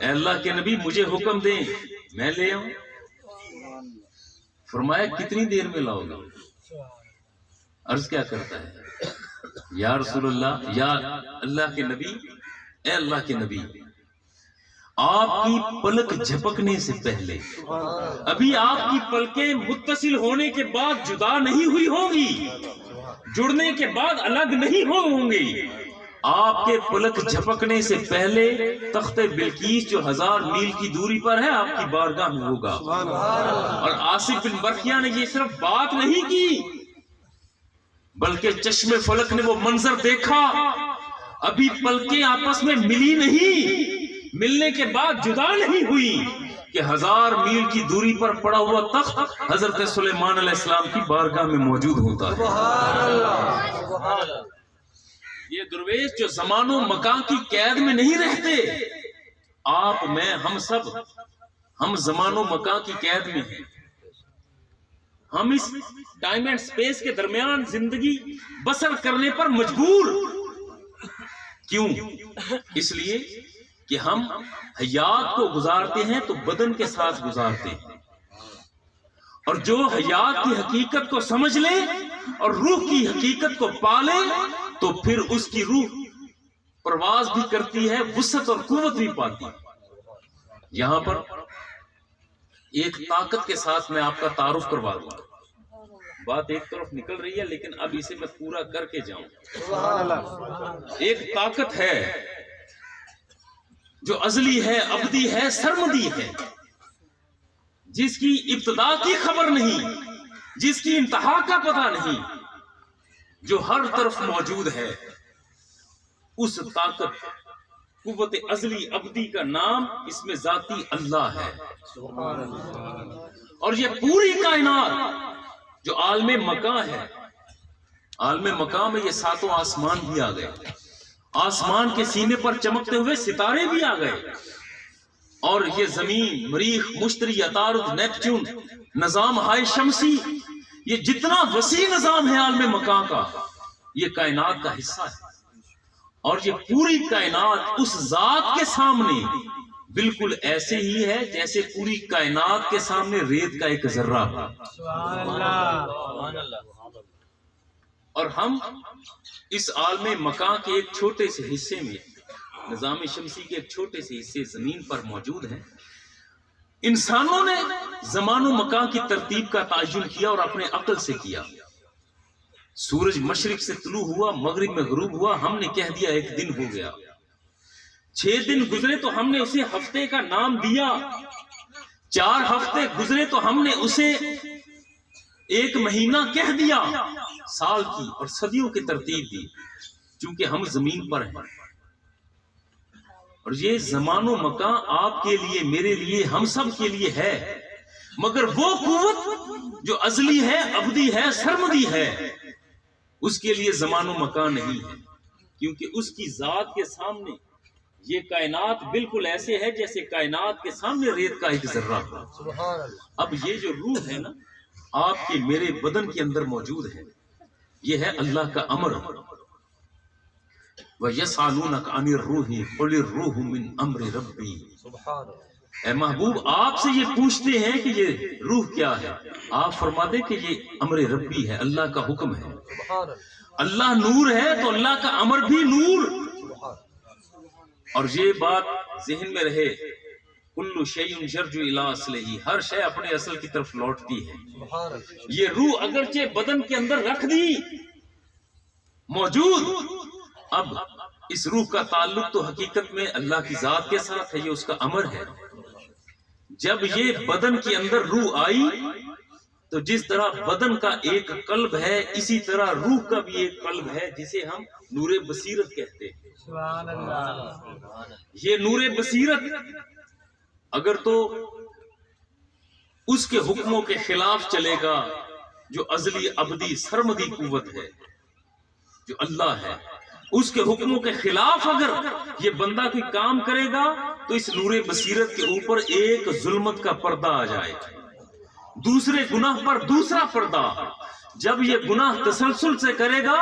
اے اللہ کے نبی مجھے حکم دیں میں لے آؤں. فرمایا کتنی دیر میں لاؤ گے؟ عرض کیا کرتا ہے، یا رسول اللہ، یا اللہ کے نبی، اے اللہ کے نبی آپ کی پلک جھپکنے سے پہلے، ابھی آپ کی پلکیں متصل ہونے کے بعد جدا نہیں ہوئی ہوں گی، جڑنے کے بعد الگ نہیں ہوں گی، آپ کے پلک جھپکنے سے پہلے تخت بلقیس جو 1000 میل کی دوری پر ہے آپ کی بارگاہ میں ہوگا. اور آصف بن برخیا نے یہ صرف بات نہیں کی بلکہ چشم فلک نے وہ منظر دیکھا، ابھی پلکیں آپس میں ملی نہیں، ملنے کے بعد جدا نہیں ہوئی کہ 1000 میل کی دوری پر پڑا ہوا تخت حضرت سلیمان علیہ السلام کی بارگاہ میں موجود ہوتا ہے. یہ درویش جو زمان و مکان کی قید میں نہیں رہتے، آپ میں ہم سب، ہم زمان و مکان کی قید میں ہیں. ہم اس ٹائم اینڈ سپیس کے درمیان زندگی بسر کرنے پر مجبور. کیوں؟ اس لیے کہ ہم حیات کو گزارتے ہیں تو بدن کے ساتھ گزارتے ہیں، اور جو حیات کی حقیقت کو سمجھ لے اور روح کی حقیقت کو پالے تو پھر اس کی روح پرواز بھی کرتی ہے، وسعت اور قوت بھی پاتی ہے. یہاں پر ایک طاقت کے ساتھ میں آپ کا تعارف کروا دوں. بات ایک طرف نکل رہی ہے لیکن اب اسے میں پورا کر کے جاؤں. ایک طاقت ہے جو ازلی ہے، ابدی ہے، سرمدی ہے، جس کی ابتدا کی خبر نہیں، جس کی انتہا کا پتہ نہیں، جو ہر طرف موجود ہے. اس طاقت، قوت ازلی ابدی کا نام اس میں ذاتی اللہ ہے. اور یہ پوری کائنات جو عالم مکان ہے، عالم مکان میں یہ 7 آسمان بھی آ گئے، آسمان کے سینے پر چمکتے ہوئے ستارے بھی آ گئے، اور یہ زمین، مریخ، مشتری، عطارد، نیپچون، نظام ہائے شمسی، یہ جتنا وسیع نظام ہے عالم مکان کا، یہ کائنات کا حصہ ہے. اور یہ پوری کائنات اس ذات کے سامنے بالکل ایسے ہی ہے جیسے پوری کائنات کے سامنے ریت کا ایک ذرہ. اور ہم اس عالم مکان کے ایک چھوٹے سے حصے میں، نظام شمسی کے ایک چھوٹے سے حصے زمین پر موجود ہیں. انسانوں نے زمان و مکان کی ترتیب کا تعین کیا اور اپنے عقل سے کیا. سورج مشرق سے طلوع ہوا، مغرب میں غروب ہوا، ہم نے کہہ دیا ایک دن ہو گیا. 6 دن گزرے تو ہم نے اسے ہفتے کا نام دیا، 4 ہفتے گزرے تو ہم نے اسے ایک مہینہ کہہ دیا. سال کی اور صدیوں کی ترتیب دی چونکہ ہم زمین پر ہیں. اور یہ زمان و مکان آپ کے لیے، میرے لیے، ہم سب کے لیے ہے، مگر وہ قوت جو ازلی ہے، ابدی ہے، سرمدی ہے، اس کے لیے زمان و مکان نہیں ہے. کیونکہ اس کی ذات کے سامنے یہ کائنات بالکل ایسے ہے جیسے کائنات کے سامنے ریت کا ایک ذرہ. اب یہ جو روح ہے نا آپ کے میرے بدن کے اندر موجود ہے، یہ ہے اللہ کا امر. وَيَسْأَلُونَكَ عَنِ الرُّوحِ قُلِ الرُّوحُ مِنْ أَمْرِ رَبِّي. اے محبوب آپ سے یہ پوچھتے ہیں کہ یہ روح کیا ہے، آپ فرما دیں کہ یہ امر ربی ہے، اللہ کا حکم ہے. اللہ نور ہے تو اللہ کا امر بھی نور. اور یہ بات ذہن میں رہے، کل شیء یرجع الی اصلہ، ہر شے اپنے اصل کی طرف لوٹتی ہے. یہ روح اگرچہ بدن کے اندر رکھ دی موجود، اب اس روح کا تعلق تو حقیقت میں اللہ کی ذات کے ساتھ ہے، یہ اس کا امر ہے. جب یہ بدن کے اندر روح آئی تو جس طرح بدن کا ایک قلب ہے، اسی طرح روح کا بھی ایک قلب ہے جسے ہم نور بصیرت کہتے ہیں. یہ نور بصیرت اگر تو اس کے حکموں کے خلاف چلے گا، جو ازلی ابدی سرمدی قوت ہے، جو اللہ ہے، اس کے حکموں کے خلاف اگر یہ بندہ کوئی کام کرے گا تو اس نور بصیرت کے اوپر ایک ظلمت کا پردہ آ جائے گا، دوسرے گناہ پر دوسرا پردہ۔ جب یہ گناہ تسلسل سے کرے گا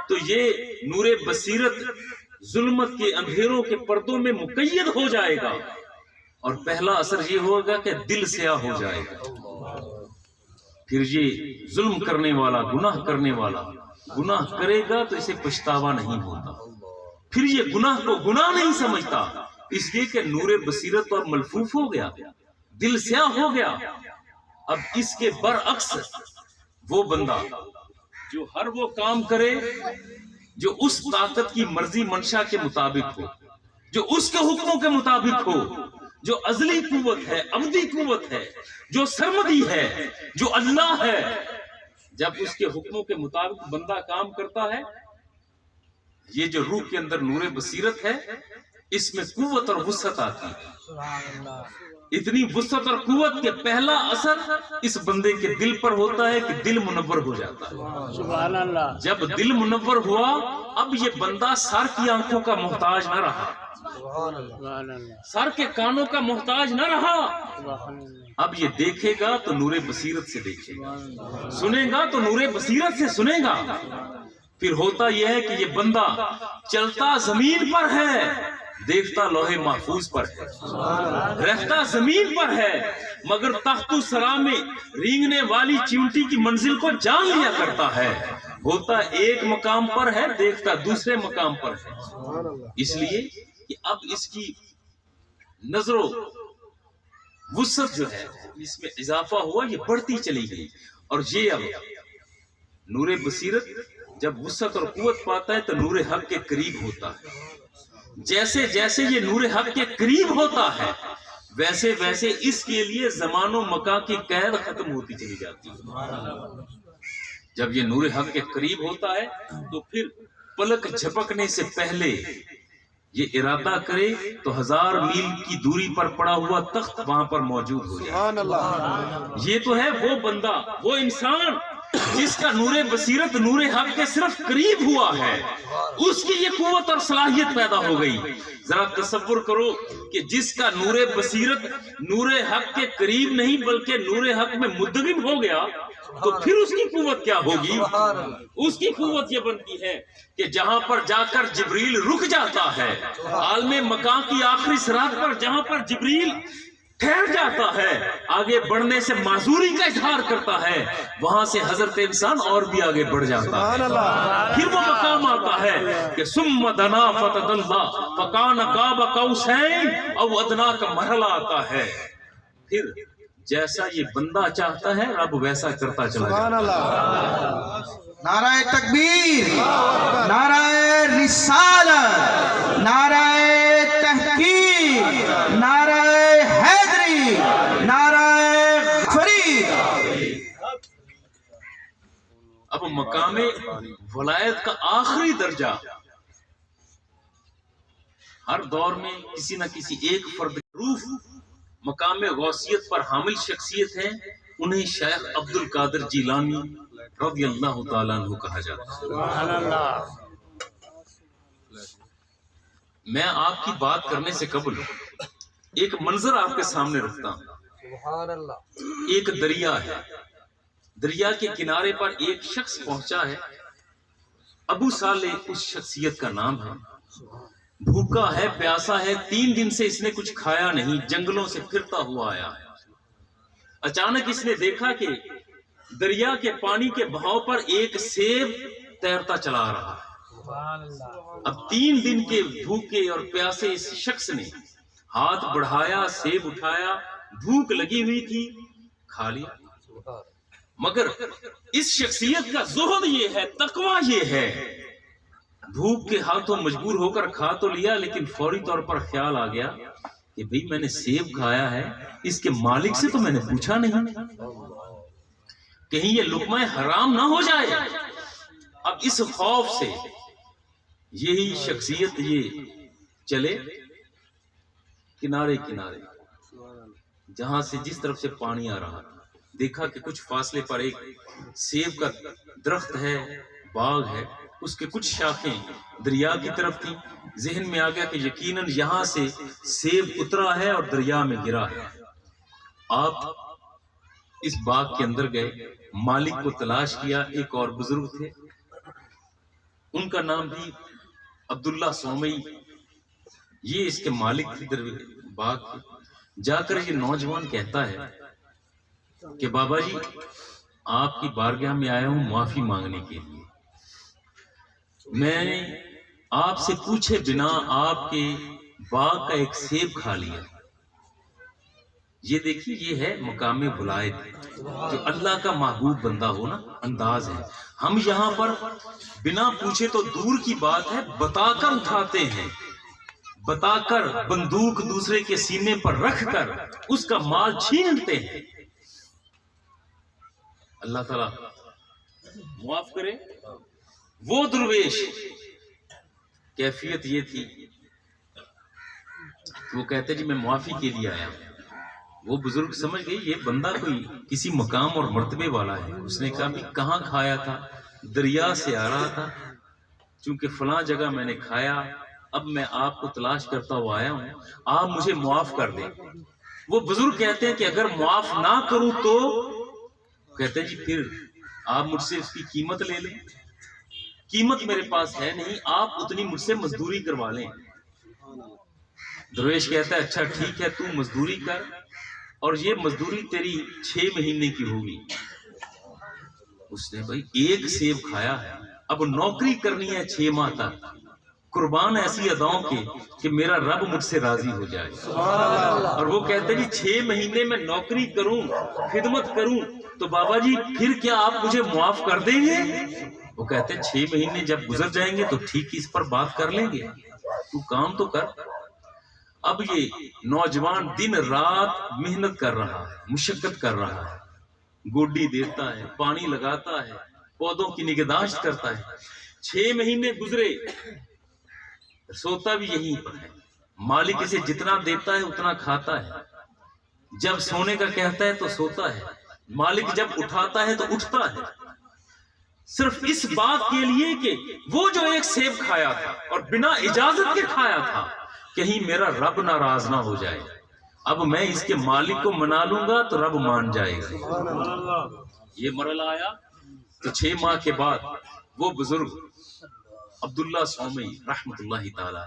تو یہ نور بصیرت ظلمت کے اندھیروں کے پردوں میں مقید ہو جائے گا، اور پہلا اثر یہ ہوگا کہ دل سیاہ ہو جائے گا۔ پھر یہ ظلم کرنے والا، گناہ کرنے والا گناہ کرے گا تو اسے پچھتاوا نہیں ہوتا، پھر یہ گناہ کو گناہ نہیں سمجھتا، اس لیے کہ نور بصیرت اور ملفوف ہو گیا، دل سیاہ ہو گیا۔ اب اس کے برعکس وہ بندہ جو ہر وہ کام کرے جو اس طاقت کی مرضی منشا کے مطابق ہو، جو اس کے حکموں کے مطابق ہو، جو ازلی قوت ہے، ابدی قوت ہے، جو سرمدی ہے، جو اللہ ہے، جب اس کے حکموں کے مطابق بندہ کام کرتا ہے، یہ جو روح کے اندر نور بصیرت ہے اس میں قوت اور وسعت آتی ہے، اتنی وسعت اور قوت کے پہلا اثر اس بندے کے دل پر ہوتا ہے کہ دل منور ہو جاتا ہے۔ سبحان اللہ۔ جب دل منور ہوا اب یہ بندہ سر کی آنکھوں کا محتاج نہ رہا، سر کے کانوں کا محتاج نہ رہا، اب یہ دیکھے گا تو نور بصیرت سے دیکھے گا، سنے گا تو نور بصیرت سے سنے گا۔ پھر ہوتا یہ ہے کہ یہ بندہ چلتا زمین پر ہے، دیکھتا لوح محفوظ پر ہے، رہتا زمین پر ہے، مگر تخت و سرا میں رینگنے والی چیونٹی کی منزل کو جان لیا کرتا ہے۔ ہوتا ایک مقام پر ہے، دیکھتا دوسرے مقام پر ہے، اس لیے کہ اب اس کی نظر و وسعت جو ہے اس میں اضافہ ہوا، یہ بڑھتی چلی گئی، اور یہ اب نور بصیرت جب وسعت اور قوت پاتا ہے تو نور حق کے قریب ہوتا ہے۔ جیسے جیسے یہ نور حق کے قریب ہوتا ہے ویسے ویسے اس کے لیے زمان و مکان کی قید ختم ہوتی چلی جاتی ہے۔ جب یہ نور حق کے قریب ہوتا ہے تو پھر پلک جھپکنے سے پہلے یہ ارادہ کرے تو 1000 میل کی دوری پر پڑا ہوا تخت وہاں پر موجود ہو جائے۔ یہ تو ہے وہ بندہ، وہ انسان جس کا نور بصیرت نور حق کے صرف قریب ہوا ہے، اس کی یہ قوت اور صلاحیت پیدا ہو گئی۔ ذرا تصور کرو کہ جس کا نور بصیرت نور حق کے قریب نہیں بلکہ نور حق میں مدغم ہو گیا تو پھر اس کی قوت کیا ہوگی؟ اس کی قوت یہ بنتی ہے کہ جہاں پر جا کر جبریل رک جاتا ہے، عالم مکان کی آخری سرحد پر جہاں پر جبریل ٹھہر جاتا ہے، آگے بڑھنے سے معذوری کا اظہار کرتا ہے، وہاں سے حضرت انسان اور بھی آگے بڑھ جاتا ہے۔ پھر وہ مقام آتا ہے کہ ثم دنا فتدلا فکان قاب قوسین او ادنا کا مرحلہ آتا ہے، پھر جیسا یہ بندہ چاہتا ہے رب ویسا کرتا چلا جاتا ہے۔ نعرہ تکبیر، نعرہ رسالت، نعرہ تحقیق، نعرہ حیدری، نعرہ فرید۔ اب مقام ولایت کا آخری درجہ ہر دور میں کسی نہ کسی ایک فرد روح مقام غوثیت پر حامل شخصیت ہے، انہیں شیخ عبد القادر جیلانی رضی اللہ تعالیٰ عنہ کہا جاتا ہے۔ میں آپ کی بات کرنے سے قبل ایک منظر آپ کے سامنے رکھتا ہوں۔ ایک دریا ہے، دریا کے کنارے پر ایک شخص پہنچا ہے، ابو صالح اس شخصیت کا نام ہے، بھوکا ہے، پیاسا ہے، 3 دن سے اس نے کچھ کھایا نہیں، جنگلوں سے پھرتا ہوا آیا ہے۔ اچانک اس نے دیکھا کہ دریا کے پانی کے بہاؤ پر ایک سیب تیرتا چلا رہا ہے۔ اب 3 دن کے بھوکے اور پیاسے اس شخص نے ہاتھ بڑھایا، سیب اٹھایا، بھوک لگی ہوئی تھی، کھا لیا۔ مگر اس شخصیت کا زہد یہ ہے، تقویٰ یہ ہے، بھوک کے ہاتھوں مجبور ہو کر کھا تو لیا لیکن فوری طور پر خیال آ گیا کہ بھئی میں نے سیب کھایا ہے، اس کے مالک سے تو میں نے پوچھا نہیں، کہیں یہ لقمہ حرام نہ ہو جائے۔ اب اس خوف سے یہی شخصیت یہ چلے کنارے کنارے، جہاں سے جس طرف سے پانی آ رہا تھا، دیکھا کہ کچھ فاصلے پر ایک سیب کا درخت ہے، باغ ہے، اس کے کچھ شاخیں دریا کی طرف تھیں. ذہن میں آ گیا کہ یقیناً یہاں سے سیب اترا ہے اور دریا میں گرا ہے. آپ اس باغ کے اندر گئے، مالک کو تلاش کیا. ایک اور بزرگ تھے، ان کا نام بھی عبداللہ سومئی، یہ اس کے مالک تھے باغ کے. جا کر یہ نوجوان کہتا ہے کہ بابا جی آپ کی بارگاہ میں آیا ہوں معافی مانگنے کے لیے. میں نے آپ سے پوچھے بنا آپ کے باغ کا ایک سیب کھا لیا. یہ دیکھیے، یہ ہے مقام ولایت، جو اللہ کا محبوب بندہ ہو نا انداز ہے. ہم یہاں پر بنا پوچھے تو دور کی بات ہے بتا کر اٹھاتے ہیں، بتا کر بندوق دوسرے کے سینے پر رکھ کر اس کا مال چھینتے ہیں. اللہ تعالیٰ معاف کرے. وہ درویش کیفیت یہ تھی کہ وہ کہتے جی میں معافی کے لیے آیا ہوں. وہ بزرگ سمجھ گئے یہ بندہ کوئی کسی مقام اور مرتبے والا ہے. اس نے کہا بھی کہاں کھایا تھا؟ دریا سے آ رہا تھا، چونکہ فلاں جگہ میں نے کھایا، اب میں آپ کو تلاش کرتا ہوا آیا ہوں، آپ مجھے معاف کر دیں. وہ بزرگ کہتے ہیں کہ اگر معاف نہ کروں تو کہتے ہیں جی پھر آپ مجھ سے اس کی قیمت لے لیں. قیمت میرے پاس ہے نہیں، آپ اتنی مجھ سے مزدوری کروا لیں. درویش کہتا ہے اچھا ٹھیک ہے، تو مزدوری کر، اور یہ مزدوری تیری 6 مہینے کی ہوگی. اس نے بھائی ایک سیب کھایا ہے، اب نوکری کرنی ہے 6 ماہ تک، قربان ایسی اداؤں کے کہ میرا رب مجھ سے راضی ہو جائے. اور وہ کہتے ہیں 6 مہینے میں نوکری کروں، خدمت کروں تو بابا جی پھر کیا آپ مجھے معاف کر دیں گے؟ وہ کہتے ہیں 6 مہینے جب گزر جائیں گے تو ٹھیک اس پر بات کر لیں گے، تو کام تو کر. اب یہ نوجوان دن رات محنت کر رہا ہے، مشقت کر رہا ہے، گوڈی دیتا ہے، پانی لگاتا ہے، پودوں کی نگہداشت کرتا ہے. 6 مہینے گزرے، سوتا بھی یہیں پر ہے. مالک اسے جتنا دیتا ہے اتنا کھاتا ہے. جب سونے کا کہتا ہے تو سوتا ہے. مالک جب اٹھاتا ہے تو اٹھتا ہے، صرف اس بات کے لیے کہ وہ جو ایک سیب کھایا تھا اور بنا اجازت کے کھایا تھا کہیں میرا رب ناراض نہ ہو جائے. اب میں اس کے مالک کو منا لوں گا تو رب مان جائے گا. یہ مرحلہ آیا تو 6 ماہ کے بعد وہ بزرگ عبداللہ سومئی رحمت اللہ تعالی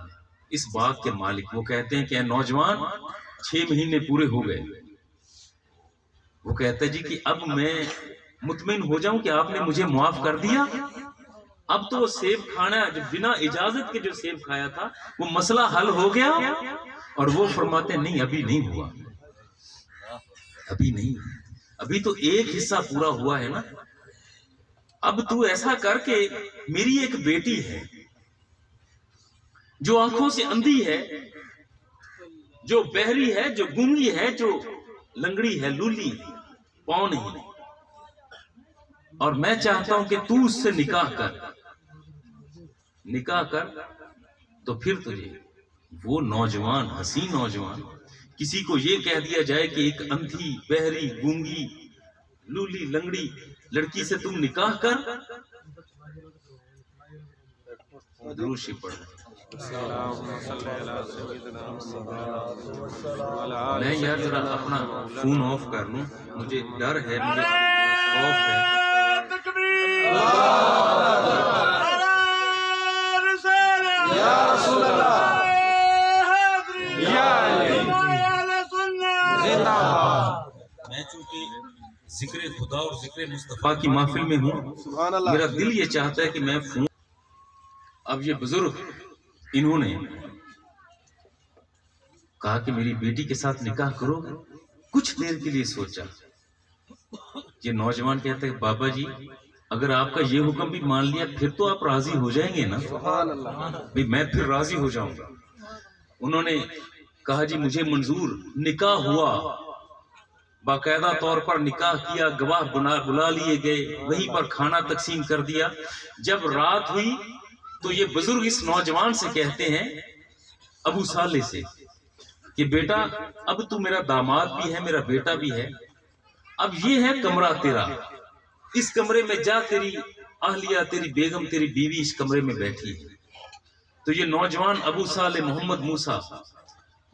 اس باغ کے مالک، وہ کہتے ہیں کہ اے نوجوان 6 مہینے پورے ہو گئے. وہ کہتا ہے جی کہ اب میں مطمئن ہو جاؤں کہ آپ نے مجھے معاف کر دیا. اب تو وہ سیب کھانا جو بنا اجازت کے جو سیب کھایا تھا وہ مسئلہ حل ہو گیا. اور وہ فرماتے ہیں نہیں ابھی نہیں ہوا، ابھی نہیں، ابھی تو ایک حصہ پورا ہوا ہے نا. اب تو ایسا کر کے میری ایک بیٹی ہے جو آنکھوں سے اندھی ہے، جو بہری ہے، جو گونگی ہے، جو لنگڑی ہے، لولی، پاؤں نہیں، اور میں چاہتا ہوں کہ تو اس سے نکاح کر تو پھر تجھے وہ نوجوان، حسین نوجوان، کسی کو یہ کہہ دیا جائے کہ ایک اندھی، بہری، گونگی، لولی، لنگڑی لڑکی سے تم نکاح کر. دروشی پڑھ میں یار ذرا اپنا فون آف کر لوں، مجھے ڈر ہے، مجھے خوف ہے. میں چونکہ ذکر خدا اور ذکر مصطفیٰ کی محفل میں ہوں، میرا دل یہ چاہتا ہے کہ میں فون. اب یہ بزرگ انہوں نے کہا کہ میری بیٹی کے ساتھ نکاح کرو. کچھ دیر کے لیے سوچا. یہ نوجوان کہتا ہے بابا جی اگر آپ کا یہ حکم بھی مان لیا پھر تو آپ راضی ہو جائیں گے نا؟ بھی میں پھر راضی ہو جاؤں گا. انہوں نے کہا جی مجھے منظور. نکاح ہوا، باقاعدہ طور پر نکاح کیا، گواہ بلا لیے گئے، وہیں پر کھانا تقسیم کر دیا. جب رات ہوئی تو یہ بزرگ اس نوجوان سے کہتے ہیں، ابو صالح سے، کہ بیٹا اب تو میرا داماد بھی ہے، میرا بیٹا بھی ہے، اب یہ ہے کمرہ تیرا، اس کمرے میں جا تیری اہلیہ تیری بیگم تیری بیوی اس کمرے میں بیٹھی ہے۔ تو یہ نوجوان ابو صالح محمد موسیٰ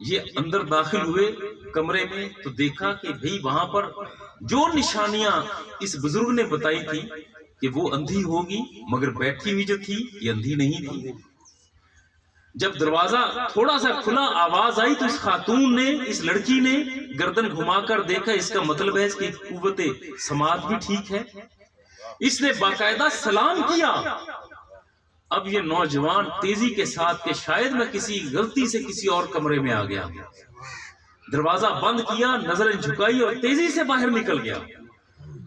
یہ اندر داخل ہوئے کمرے میں، تو دیکھا کہ بھئی وہاں پر جو نشانیاں اس بزرگ نے بتائی تھی کہ وہ اندھی ہوگی، مگر بیٹھی ہوئی جو تھی یہ اندھی نہیں تھی۔ جب دروازہ تھوڑا سا کھلا آواز آئی تو اس خاتون نے، اس لڑکی نے گردن گھما کر دیکھا، اس کا مطلب ہے اس کی قوت سماعت بھی ٹھیک ہے۔ اس نے باقاعدہ سلام کیا۔ اب یہ نوجوان تیزی کے ساتھ کہ شاید میں کسی غلطی سے کسی اور کمرے میں آ گیا، دروازہ بند کیا، نظریں جھکائی اور تیزی سے باہر نکل گیا،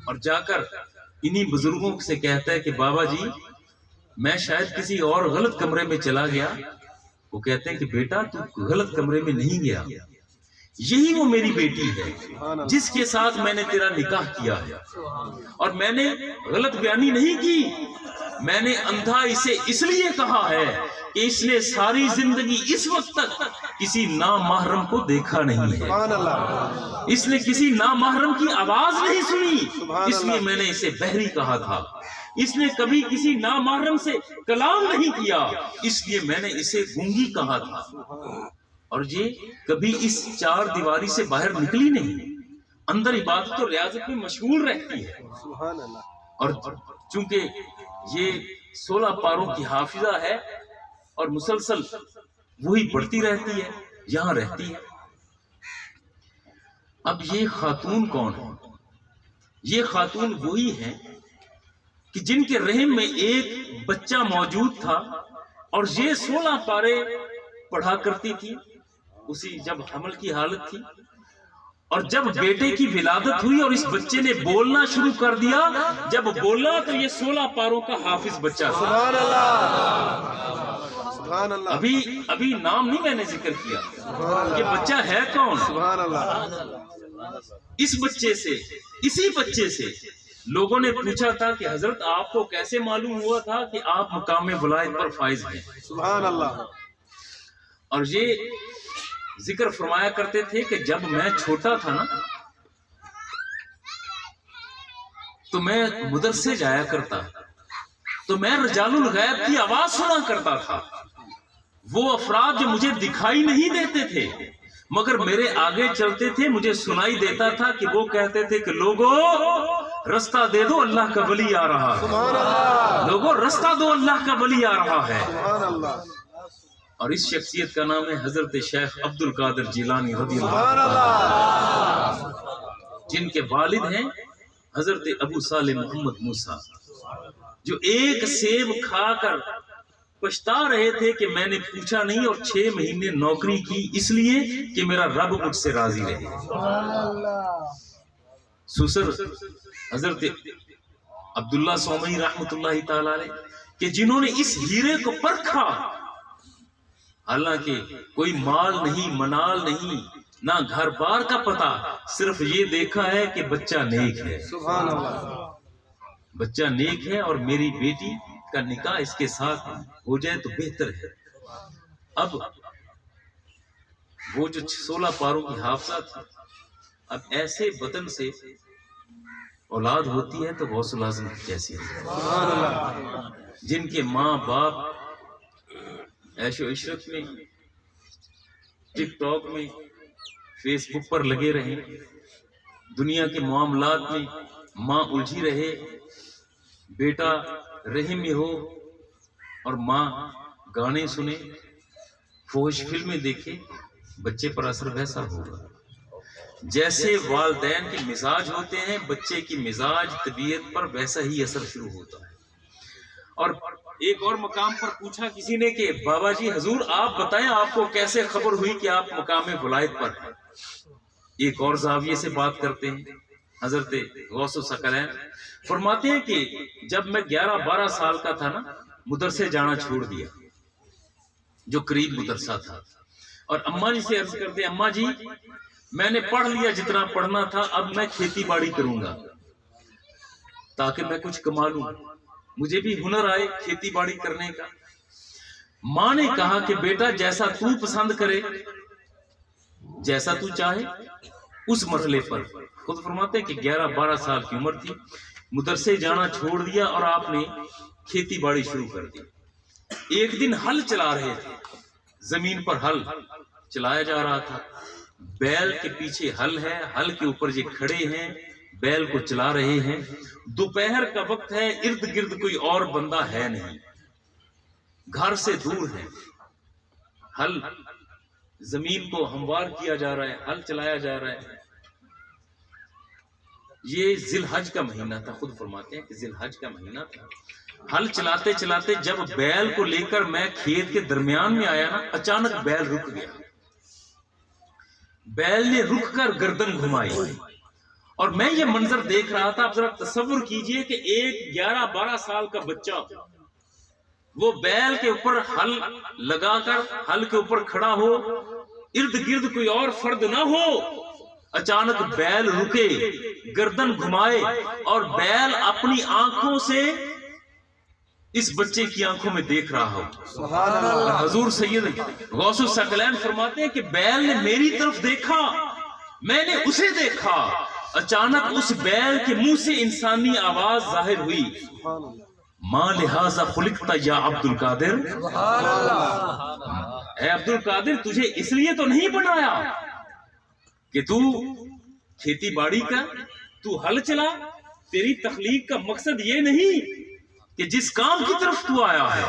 اور جا کر انہی بزرگوں سے کہتا ہے کہ بابا جی میں شاید کسی اور غلط کمرے میں چلا گیا۔ وہ کہتے ہیں کہ بیٹا تو غلط کمرے میں نہیں گیا، یہی وہ میری بیٹی ہے جس کے ساتھ میں نے تیرا نکاح کیا ہے، اور میں نے غلط بیانی نہیں کی، میں نے اندھا اسے اس لیے کہا ہے کہ اس نے ساری زندگی اس وقت تک کسی نامحرم کو دیکھا نہیں ہے، اس نے کسی نامحرم کی آواز نہیں سنی، اس لیے میں نے اسے بہری کہا تھا، اس نے کبھی کسی نامحرم سے کلام نہیں کیا، اس لیے میں نے اسے گونگی کہا تھا، اور یہ کبھی اس چار دیواری سے باہر نکلی نہیں، اندر عبادت و ریاضت میں مشغول رہتی ہے۔ اور چونکہ یہ 16 پاروں کی حافظہ ہے اور مسلسل وہی پڑھتی رہتی ہے، یہاں رہتی ہے۔ اب یہ خاتون کون ہے؟ یہ خاتون وہی ہے کہ جن کے رحم میں ایک بچہ موجود تھا، اور یہ 16 پارے پڑھا کرتی تھی اسی جب حمل کی حالت تھی، اور جب بیٹے کی ولادت ہوئی اور اس بچے نے بولنا شروع کر دیا، جب بولا تو یہ 16 پاروں کا حافظ بچہ تھا۔ سبحان اللہ، سبحان اللہ، ابھی نام نہیں میں نے ذکر کیا، یہ بچہ ہے کون؟ سبحان اللہ۔ اس بچے سے، اسی بچے سے لوگوں نے پوچھا تھا کہ حضرت آپ کو کیسے معلوم ہوا تھا کہ آپ مقام ولایت پر فائز ہیں؟ سبحان اللہ۔ اور یہ ذکر فرمایا کرتے تھے کہ جب میں چھوٹا تھا نا تو میں مدرسے جایا کرتا، تو میں رجال الغیب کی آواز سنا کرتا تھا، وہ افراد جو مجھے دکھائی نہیں دیتے تھے مگر میرے آگے چلتے تھے، مجھے سنائی دیتا تھا کہ وہ کہتے تھے کہ لوگوں رستہ دے دو، اللہ کا ولی آ رہا ہے، سبحان اللہ، لوگوں رستہ دو، اللہ کا ولی آ رہا ہے۔ سبحان اللہ، اور اس شخصیت کا نام ہے حضرت شیخ عبد القادر جیلانی رضی اللہ سبحان اللہ، جن کے والد ہیں حضرت ابو صالح محمد موسیٰ، جو ایک سیب کھا کر پچھتا رہے تھے کہ میں نے پوچھا نہیں، اور 6 مہینے نوکری کی اس لیے کہ میرا رب مجھ سے راضی رہے۔ سوسر حضرت عبداللہ سومئی رحمت اللہ تعالی علیہ کہ جنہوں نے اس ہیرے کو پرکھا، حالانکہ کوئی مال نہیں، منال نہیں، نہ گھر بار کا پتہ، صرف یہ دیکھا ہے کہ بچہ نیک ہے، سبحان اللہ، بچہ نیک ہے، اور میری بیٹی کا نکاح اس کے ساتھ ہو جائے تو بہتر ہے۔ اب وہ جو 16 پاروں کی حافظہ تھی، اب ایسے وطن سے اولاد ہوتی ہے تو غوث الاعظم کیسی ہے، سبحان اللہ، جن کے ماں باپ عیش و عشرت میں، ٹک ٹاک میں، فیس بک پر لگے رہے، دنیا کے معاملات میں ماں الجھی رہے، بیٹا رحم میں ہو اور ماں گانے سنے، فحش فلمیں دیکھے، بچے پر اثر ویسا ہوگا۔ جیسے والدین کے مزاج ہوتے ہیں، بچے کی مزاج طبیعت پر ویسا ہی اثر شروع ہوتا ہے۔ اور ایک اور مقام پر پوچھا کسی نے کہ بابا جی حضور آپ بتائیں آپ کو کیسے خبر ہوئی کہ آپ مقام ولایت پر ہیں؟ ایک اور زاویے سے بات کرتے ہیں حضرت غوث الثقلین، فرماتے ہیں کہ جب میں 11-12 سال کا تھا نا، مدرسے جانا چھوڑ دیا جو قریب مدرسہ تھا، اور اماں جی سے عرض کرتے اماں جی میں نے پڑھ لیا جتنا پڑھنا تھا، اب میں کھیتی باڑی کروں گا تاکہ میں کچھ کما لوں، مجھے بھی ہنر آئے کھیتی باڑی کرنے کا۔ ماں نے کہا کہ بیٹا جیسا تو پسند کرے، جیسا تو چاہے، اس مرحلے پر خود فرماتے ہیں کہ 11-12 سال کی عمر تھی، مدرسے جانا چھوڑ دیا اور آپ نے کھیتی باڑی شروع کر دی. ایک دن ہل چلا رہے تھے، زمین پر ہل چلایا جا رہا تھا، بیل کے پیچھے ہل ہے، ہل کے اوپر یہ کھڑے ہیں، بیل کو چلا رہے ہیں. دوپہر کا وقت ہے، ارد گرد کوئی اور بندہ ہے نہیں، گھر سے دور ہے، ہل زمین کو ہموار کیا جا رہا ہے، ہل چلایا جا رہا ہے. یہ ذی الحج کا مہینہ تھا، خود فرماتے ہیں کہ ذی الحج کا مہینہ تھا. ہل چلاتے چلاتے جب بیل کو لے کر میں کھیت کے درمیان میں آیا نا، اچانک بیل رک گیا. بیل نے رک کر گردن گھمائی اور میں یہ منظر دیکھ رہا تھا. آپ ذرا تصور کیجئے کہ ایک 11-12 سال کا بچہ وہ بیل کے اوپر ہل لگا کر ہل کے اوپر کھڑا ہو، ارد گرد کوئی اور فرد نہ ہو، اچانک بیل رکے، گردن گھمائے اور بیل اپنی آنکھوں سے اس بچے کی آنکھوں میں دیکھ رہا ہو. حضور سید غوث الثقلین فرماتے ہیں کہ بیل نے میری طرف دیکھا، میں نے اسے دیکھا. اچانک اس بیل کے منہ سے انسانی آواز ظاہر ہوئی، ماں لہذا خلقت یا عبد القادر، اے عبد القادر تجھے اس لیے تو نہیں بنایا کہ تو کھیتی باڑی کا، تو ہل چلا. تیری تخلیق کا مقصد یہ نہیں کہ جس کام کی طرف تو آیا ہے.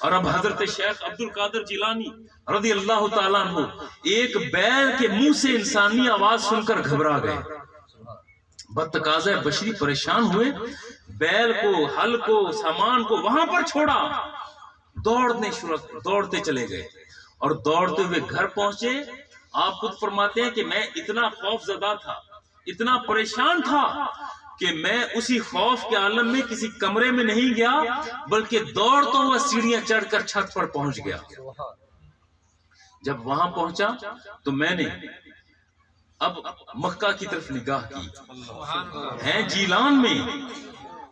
اور اب حضرت شیخ عبد القادر جیلانی رضی اللہ تعالیٰ عنہ ایک بیل کے منہ سے انسانی آواز سن کر گھبرا گئے. بدتقاضہ بشری پریشان ہوئے، بیل کو، ہل کو، سامان کو وہاں پر چھوڑا، دوڑتے چلے گئے اور دوڑتے ہوئے گھر پہنچے. آپ خود فرماتے ہیں کہ میں اتنا خوف زدہ تھا، اتنا پریشان تھا کہ میں اسی خوف کے عالم میں کسی کمرے میں نہیں گیا، بلکہ دوڑتا ہوا سیڑھیاں چڑھ کر چھت پر پہنچ گیا. جب وہاں پہنچا تو میں نے اب مکہ کی طرف نگاہ کی، ہیں جیلان میں،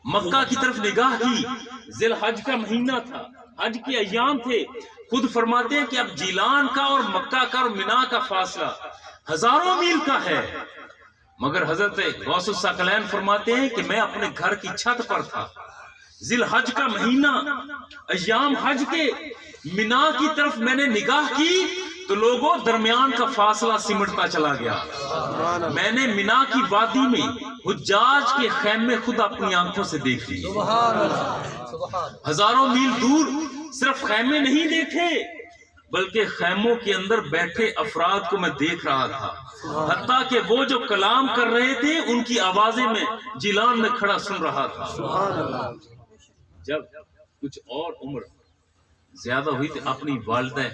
مکہ کی طرف نگاہ کی. ذی الحج کا مہینہ تھا، حج کے ایام تھے. خود فرماتے ہیں کہ اب جیلان کا اور مکہ کا اور مینا کا فاصلہ ہزاروں میل کا ہے، مگر حضرت غوث الثقلین فرماتے ہیں کہ میں اپنے گھر کی چھت پر تھا. ذی الحج کا مہینہ، ایام حج کے، مینا کی طرف میں نے نگاہ کی تو لوگوں درمیان کا فاصلہ سمٹتا چلا گیا. میں نے مینا کی وادی میں حجاج کے خیمے خود اپنی آنکھوں سے دیکھ لی. ہزاروں میل دور صرف خیمے نہیں دیکھے، بلکہ خیموں کے اندر بیٹھے افراد کو میں دیکھ رہا تھا. حتیٰ کہ وہ جو کلام کر رہے تھے ان کی آوازیں میں جیلان میں کھڑا سن رہا تھا. جب کچھ اور عمر زیادہ ہوئی تو اپنی والدہ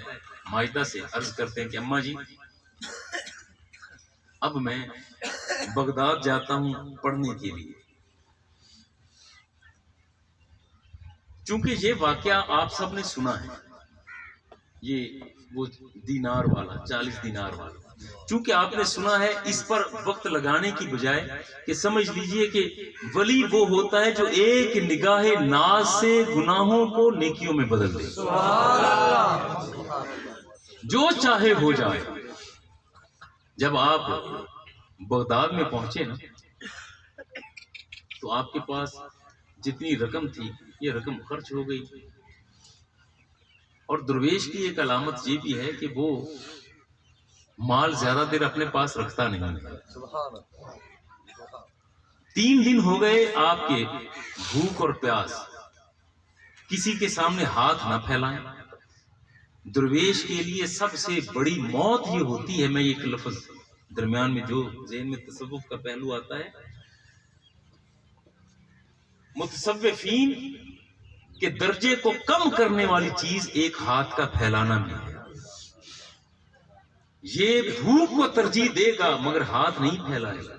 ماجدہ سے عرض کرتے ہیں کہ اماں جی اب میں بغداد جاتا ہوں پڑھنے کے لیے. چونکہ یہ واقعہ آپ سب نے سنا ہے، یہ وہ دینار والا، 40 دینار والا، چونکہ آپ نے سنا ہے، اس پر وقت لگانے کی بجائے کہ سمجھ لیجئے کہ ولی وہ ہوتا ہے جو ایک نگاہ ناز سے گناہوں کو نیکیوں میں بدل دے، جو چاہے ہو جائے. جب آپ بغداد میں پہنچے نا تو آپ کے پاس جتنی رقم تھی یہ رقم خرچ ہو گئی. اور درویش کی ایک علامت یہ بھی ہے کہ وہ مال زیادہ دیر اپنے پاس رکھتا نہیں. 3 دن ہو گئے آپ کے بھوک اور پیاس، کسی کے سامنے ہاتھ نہ پھیلائیں. درویش کے لیے سب سے بڑی موت یہ ہوتی ہے، میں ایک لفظ درمیان میں جو ذہن میں تصوف کا پہلو آتا ہے، متصوفین کے درجے کو کم کرنے والی چیز ایک ہاتھ کا پھیلانا بھی ہے. یہ بھوک کو ترجیح دے گا مگر ہاتھ نہیں پھیلائے گا.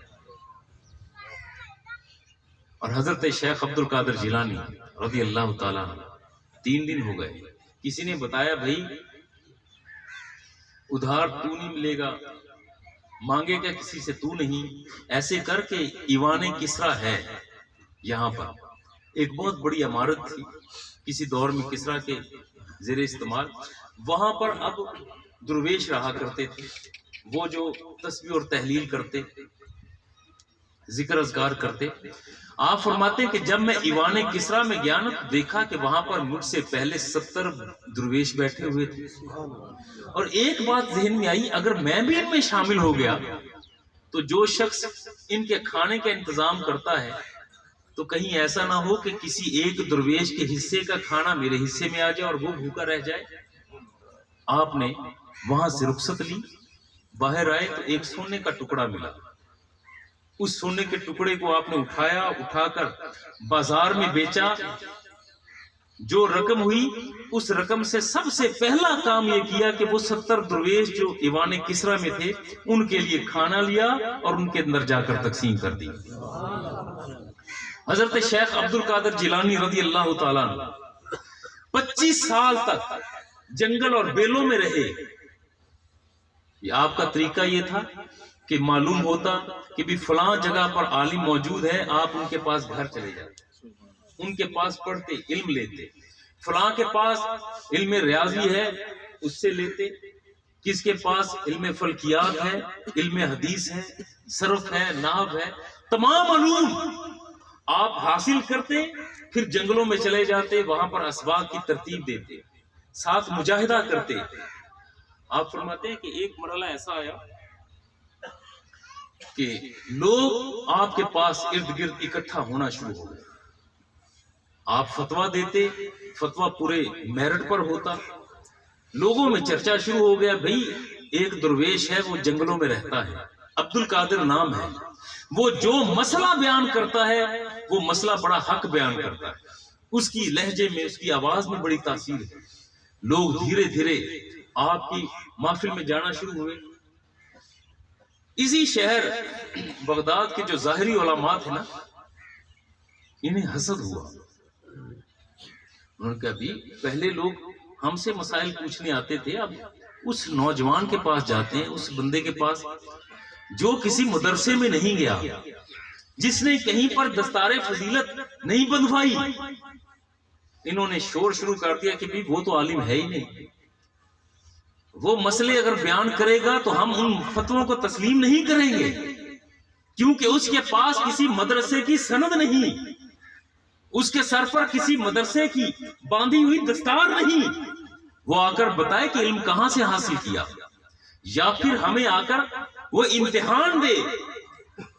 اور حضرت شیخ عبد القادر جیلانی رضی اللہ تعالیٰ عنہ 3 دن ہو گئے. کسی نے بتایا بھائی ادھار تو نہیں ملے گا، مانگے گا کسی سے تو نہیں. ایسے کر کے ایوان کسرا ہے یہاں پر، ایک بہت بڑی عمارت تھی کسی دور میں کسرا کے زیر استعمال. وہاں پر اب درویش رہا کرتے تھے، وہ جو تسبیح اور تحلیل کرتے. ذکر اذکار کرتے. آپ فرماتے ہیں کہ جب میں ایوان کسرا میں گیا نا تو دیکھا کہ وہاں پر مجھ سے پہلے 70 درویش بیٹھے ہوئے تھے. اور ایک بات ذہن میں آئی، اگر میں بھی ان میں شامل ہو گیا تو جو شخص ان کے کھانے کا انتظام کرتا ہے تو کہیں ایسا نہ ہو کہ کسی ایک درویش کے حصے کا کھانا میرے حصے میں آ جائے اور وہ بھوکا رہ جائے. آپ نے وہاں سے رخصت لی، باہر آئے تو ایک سونے کا ٹکڑا ملا. اس سونے کے ٹکڑے کو آپ نے اٹھایا، اٹھا کر بازار میں بیچا. جو رقم ہوئی اس رقم سے سب سے پہلا کام یہ کیا کہ وہ 70 درویش جو ایوان کسرا میں تھے ان کے لیے کھانا لیا اور ان کے اندر جا کر تقسیم کر دی. حضرت شیخ عبد القادر جیلانی رضی اللہ تعالیٰ عنہ 25 سال تک جنگل اور بیلوں میں رہے. یہ آپ کا طریقہ یہ تھا کہ معلوم ہوتا کہ بھی فلاں جگہ پر عالم موجود ہے، آپ ان کے پاس گھر چلے جاتے، ان کے پاس پڑھتے، علم لیتے. فلاں کے پاس علم ریاضی ہے، اس سے لیتے. کس کے پاس علم فلکیات ہے، علم حدیث ہے، صرف ہے، نحو ہے، تمام علوم آپ حاصل کرتے. پھر جنگلوں میں چلے جاتے، وہاں پر اسباق کی ترتیب دیتے، ساتھ مجاہدہ کرتے. آپ فرماتے ہیں کہ ایک مرحلہ ایسا آیا کہ لوگ آپ کے پاس ارد گرد اکٹھا ہونا شروع ہو گئے. آپ فتویٰ دیتے، فتویٰ پورے میرٹ پر ہوتا. لوگوں میں چرچا شروع ہو گیا، بھئی ایک درویش ہے وہ جنگلوں میں رہتا ہے، عبد القادر نام ہے، وہ جو مسئلہ بیان کرتا ہے وہ مسئلہ بڑا حق بیان کرتا ہے. اس کی لہجے میں، اس کی آواز میں بڑی تاثیر ہے. لوگ دھیرے دھیرے آپ کی محفل میں جانا شروع ہوئے. اسی شہر بغداد کے جو ظاہری علماء تھے نا، انہیں حسد ہوا. انہوں نے کہا بھی پہلے لوگ ہم سے مسائل پوچھنے آتے تھے، اب اس نوجوان کے پاس جاتے ہیں، اس بندے کے پاس جو کسی مدرسے میں نہیں گیا، جس نے کہیں پر دستار فضیلت نہیں بندھوائی. انہوں نے شور شروع کر دیا کہ بھی وہ تو عالم ہے ہی نہیں، وہ مسئلے اگر بیان کرے گا تو ہم ان فتووں کو تسلیم نہیں کریں گے، کیونکہ اس کے پاس کسی مدرسے کی سند نہیں، اس کے سر پر کسی مدرسے کی باندھی ہوئی دستار نہیں. وہ آ کر بتائے کہ علم کہاں سے حاصل کیا، یا پھر ہمیں آ کر وہ امتحان دے.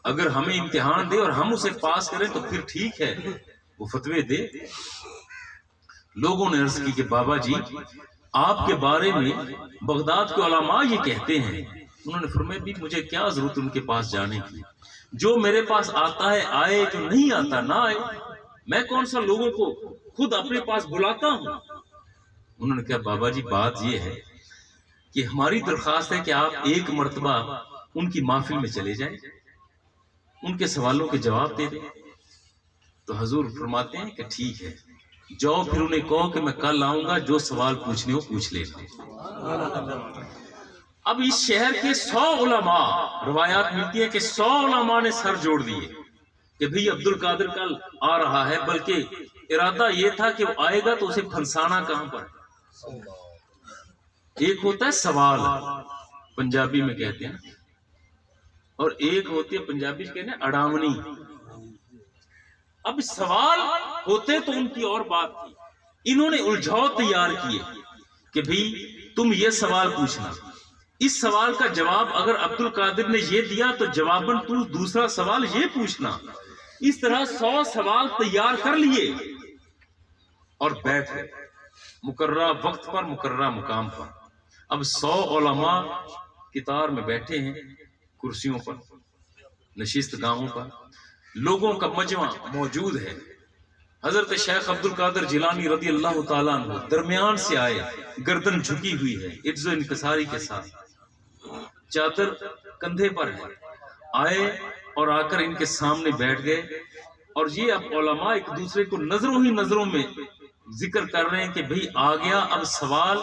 اگر ہمیں امتحان دے اور ہم اسے پاس کریں تو پھر ٹھیک ہے، وہ فتوے دے. لوگوں نے عرض کی کہ بابا جی آپ کے بارے میں بغداد کے علماء یہ کہتے ہیں. انہوں نے فرمایا بھی مجھے کیا ضرورت ان کے پاس جانے کی، جو میرے پاس آتا ہے آئے، جو نہیں آتا نہ آئے. میں کون سا لوگوں کو خود اپنے پاس بلاتا ہوں. انہوں نے کہا بابا جی بات یہ ہے کہ ہماری درخواست ہے کہ آپ ایک مرتبہ ان کی محفل میں چلے جائیں، ان کے سوالوں کے جواب دے دیں. تو حضور فرماتے ہیں کہ ٹھیک ہے، جاؤ پھر انہیں کہو کہ میں کل آؤں گا، جو سوال پوچھنے ہو پوچھ لینا. اب اس شہر کے 100 علماء، روایات ملتی ہے کہ 100 علماء نے سر جوڑ دیے کہ بھئی عبد القادر کل آ رہا ہے، بلکہ ارادہ یہ تھا کہ وہ آئے گا تو اسے پھنسانا کہاں پر. ایک ہوتا ہے سوال، پنجابی میں کہتے ہیں، اور ایک ہوتی ہے پنجابی کہتے ہیں اڑاونی. اب سوال ہوتے تو ان کی اور بات تھی. انہوں نے الجھاؤ تیار کیے کہ بھی تم یہ سوال پوچھنا، اس سوال کا جواب اگر عبد القادر نے یہ دیا تو جواباً تو دوسرا سوال یہ پوچھنا. اس طرح 100 سوال تیار کر لیے اور بیٹھ گئے مقررہ وقت پر، مقررہ مقام پر. اب 100 علماء قطار میں بیٹھے ہیں، کرسیوں پر، نشست گاہوں پر، لوگوں کا مجمع موجود ہے. حضرت شیخ عبد القادر جیلانی رضی اللہ تعالیٰ عنہ درمیان سے آئے، گردن جھکی ہوئی ہے عجز و انکساری کے ساتھ، چادر کندھے پر ہے. آئے اور آ کر ان کے سامنے بیٹھ گئے. اور یہ اب علماء ایک دوسرے کو نظروں ہی نظروں میں ذکر کر رہے ہیں کہ بھئی آ گیا اب سوال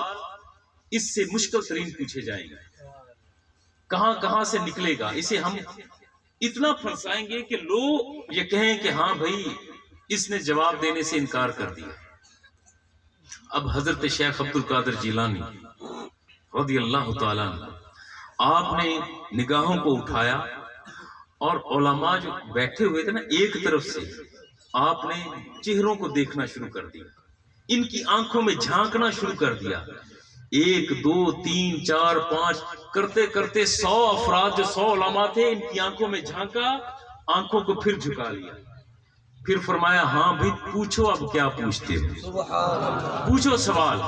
اس سے مشکل ترین پوچھے جائیں گے، کہاں کہاں سے نکلے گا، اسے ہم اتنا پھنسائیں گے کہ لوگ یہ کہیں کہ ہاں بھئی اس نے جواب دینے سے انکار کر دیا. اب حضرت شیخ عبد القادر جیلانی رضی اللہ تعالیٰ عنہ، آپ نے نگاہوں کو اٹھایا اور علماء جو بیٹھے ہوئے تھے نا ایک طرف سے، آپ نے چہروں کو دیکھنا شروع کر دیا، ان کی آنکھوں میں جھانکنا شروع کر دیا، 1 2 3 4 5 کرتے کرتے 100 افراد جو 100 علماء تھے ان کی آنکھوں میں جھانکا، آنکھوں کو پھر جھکا لیا، پھر فرمایا ہاں بھی پوچھو اب کیا پوچھتے ہو، پوچھو سوال۔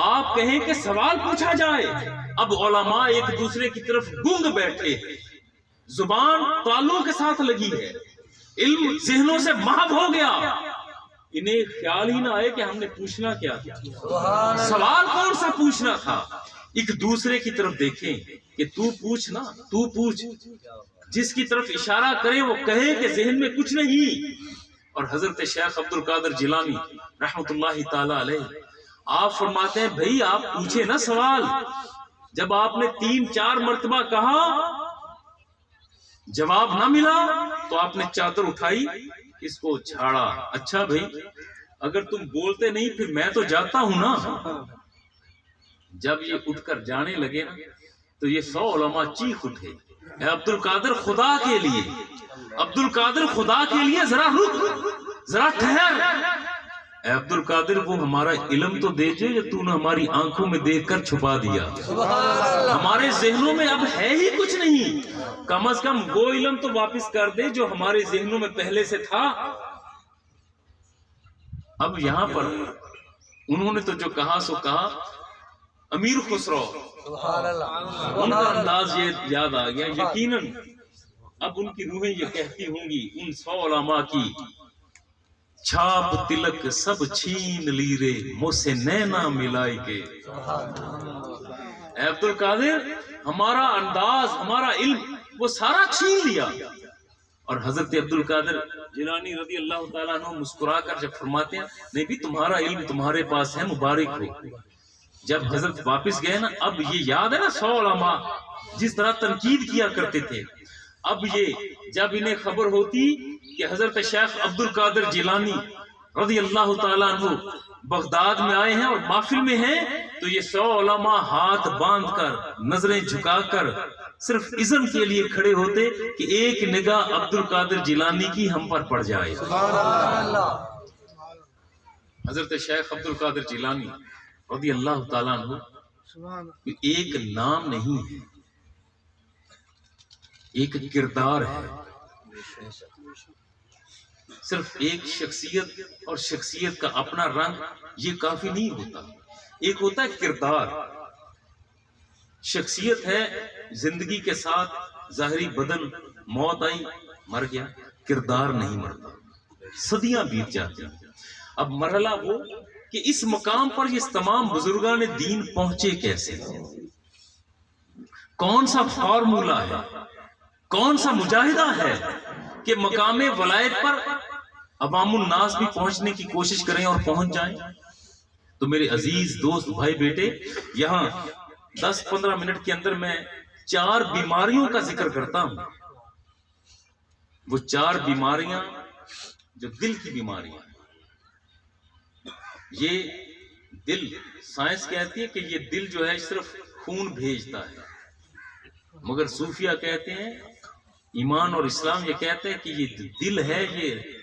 آپ کہیں کہ سوال پوچھا جائے، اب علماء ایک دوسرے کی طرف گنگ بیٹھے، زبان تالوں کے ساتھ لگی ہے، علم ذہنوں سے محو ہو گیا، انہیں خیال ہی نہ آئے کہ ہم نے پوچھنا کیا تھا، سوال کون سا پوچھنا تھا۔ ایک دوسرے کی طرف دیکھیں کہ تو پوچھ نا، تو پوچھ، جس کی طرف اشارہ کرے وہ کہے کہ ذہن میں کچھ نہیں۔ اور حضرت شیخ عبد القادر جیلانی رحمت اللہ تعالی علیہ آپ فرماتے ہیں بھئی آپ پوچھے نا سوال، جب آپ نے 3 4 مرتبہ کہا جواب نہ ملا تو آپ نے چادر اٹھائی، اس کو جھاڑا، اچھا بھئی اگر تم بولتے نہیں پھر میں تو جاتا ہوں نا۔ جب یہ اٹھ کر جانے لگے نا تو یہ 100 علماء چیخ اٹھے، اے عبد القادر خدا کے لیے، عبد القادر خدا کے لیے ذرا رک، ذرا ٹھہر، اے عبد القادر وہ ہمارا علم تو دیجئے جو تو نے ہماری آنکھوں میں دیکھ کر چھپا دیا، ہمارے ذہنوں میں اب ہے ہی کچھ نہیں، کم از کم وہ علم تو واپس کر دے جو ہمارے ذہنوں میں پہلے سے تھا۔ اب یہاں پر انہوں نے تو جو کہا سو کہا، امیر خسرو ان کا انداز یہ یاد آ گیا، یقیناً اب ان کی روحیں یہ کہتی ہوں گی ان 100 علماء کی، چھاپ تلک سب چھین لی رے مجھ سے نینا ملائی کے۔ اے عبد القادر ہمارا انداز، ہمارا علم وہ سارا چھین لیا۔ اور حضرت عبد القادر جیلانی رضی اللہ تعالیٰ عنہ مسکرا کر جب فرماتے ہیں نہیں بھی تمہارا علم تمہارے پاس ہے، مبارک ہو۔ جب حضرت واپس گئے نا، اب یہ یاد ہے نا 100 علماء جس طرح تنقید کیا کرتے تھے، اب یہ جب انہیں خبر ہوتی کہ حضرت شیخ عبد القادر جیلانی رضی اللہ تعالیٰ عنہ بغداد میں آئے ہیں اور محفل میں ہیں، تو یہ 100 علماء ہاتھ باندھ کر نظریں جھکا کر صرف اذن کے لیے کھڑے ہوتے کہ ایک نگاہ عبد القادر جیلانی کی ہم پر پڑ جائے۔ حضرت شیخ عبد القادر جیلانی رضی اللہ تعالیٰ عنہ ایک نام نہیں ہے، ایک کردار ہے، صرف ایک شخصیت اور شخصیت کا اپنا رنگ یہ کافی نہیں ہوتا، ایک ہوتا ہے کردار۔ شخصیت ہے زندگی کے ساتھ ظاہری بدن، موت آئی مر گیا، کردار نہیں مرتا، صدیاں بیت جاتی ہیں۔ اب مرحلہ وہ کہ اس مقام پر یہ تمام بزرگان دین پہنچے کیسے، کون سا فارمولہ ہے، کون سا مجاہدہ ہے کہ مقام ولایت پر عوام الناس بھی پہنچنے کی کوشش کریں اور پہنچ جائیں۔ تو میرے عزیز دوست بھائی بیٹے، یہاں 10-15 منٹ کے اندر میں 4 بیماریوں کا ذکر کرتا ہوں۔ وہ 4 بیماریاں جو دل کی بیماریاں، یہ دل، سائنس کہتی ہے کہ یہ دل جو ہے صرف خون بھیجتا ہے، مگر صوفیہ کہتے ہیں، ایمان اور اسلام یہ کہتے ہیں کہ یہ دل ہے یہ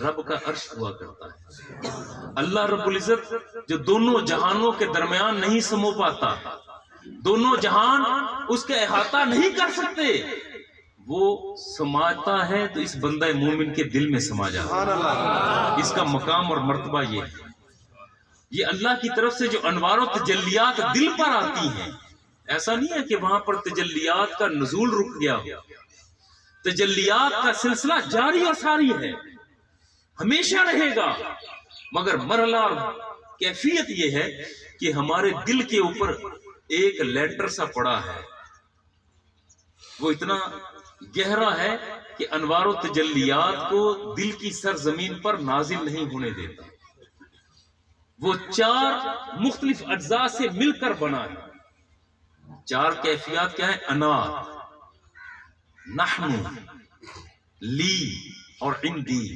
رب کا عرش ہوا کرتا ہے۔ اللہ رب العزت جو دونوں جہانوں کے درمیان نہیں سمو پاتا، دونوں جہان اس کا احاطہ نہیں کر سکتے، وہ سماتا ہے تو اس بندہ مومن کے دل میں سما جاتا ہے۔ اس کا مقام اور مرتبہ یہ ہے، یہ اللہ کی طرف سے جو انوار و تجلیات دل پر آتی ہیں، ایسا نہیں ہے کہ وہاں پر تجلیات کا نزول رک گیا ہو، تجلیات کا سلسلہ جاری اور ساری ہے، ہمیشہ رہے گا، مگر مرحلہ اور کیفیت یہ ہے کہ ہمارے دل کے اوپر ایک لیٹر سا پڑا ہے، وہ اتنا گہرا ہے کہ انوار و تجلیات کو دل کی سرزمین پر نازل نہیں ہونے دیتا۔ وہ 4 مختلف اجزاء سے مل کر بنا ہے۔ 4 کیفیات کیا ہیں؟ انا، نحن، لی اور عندی۔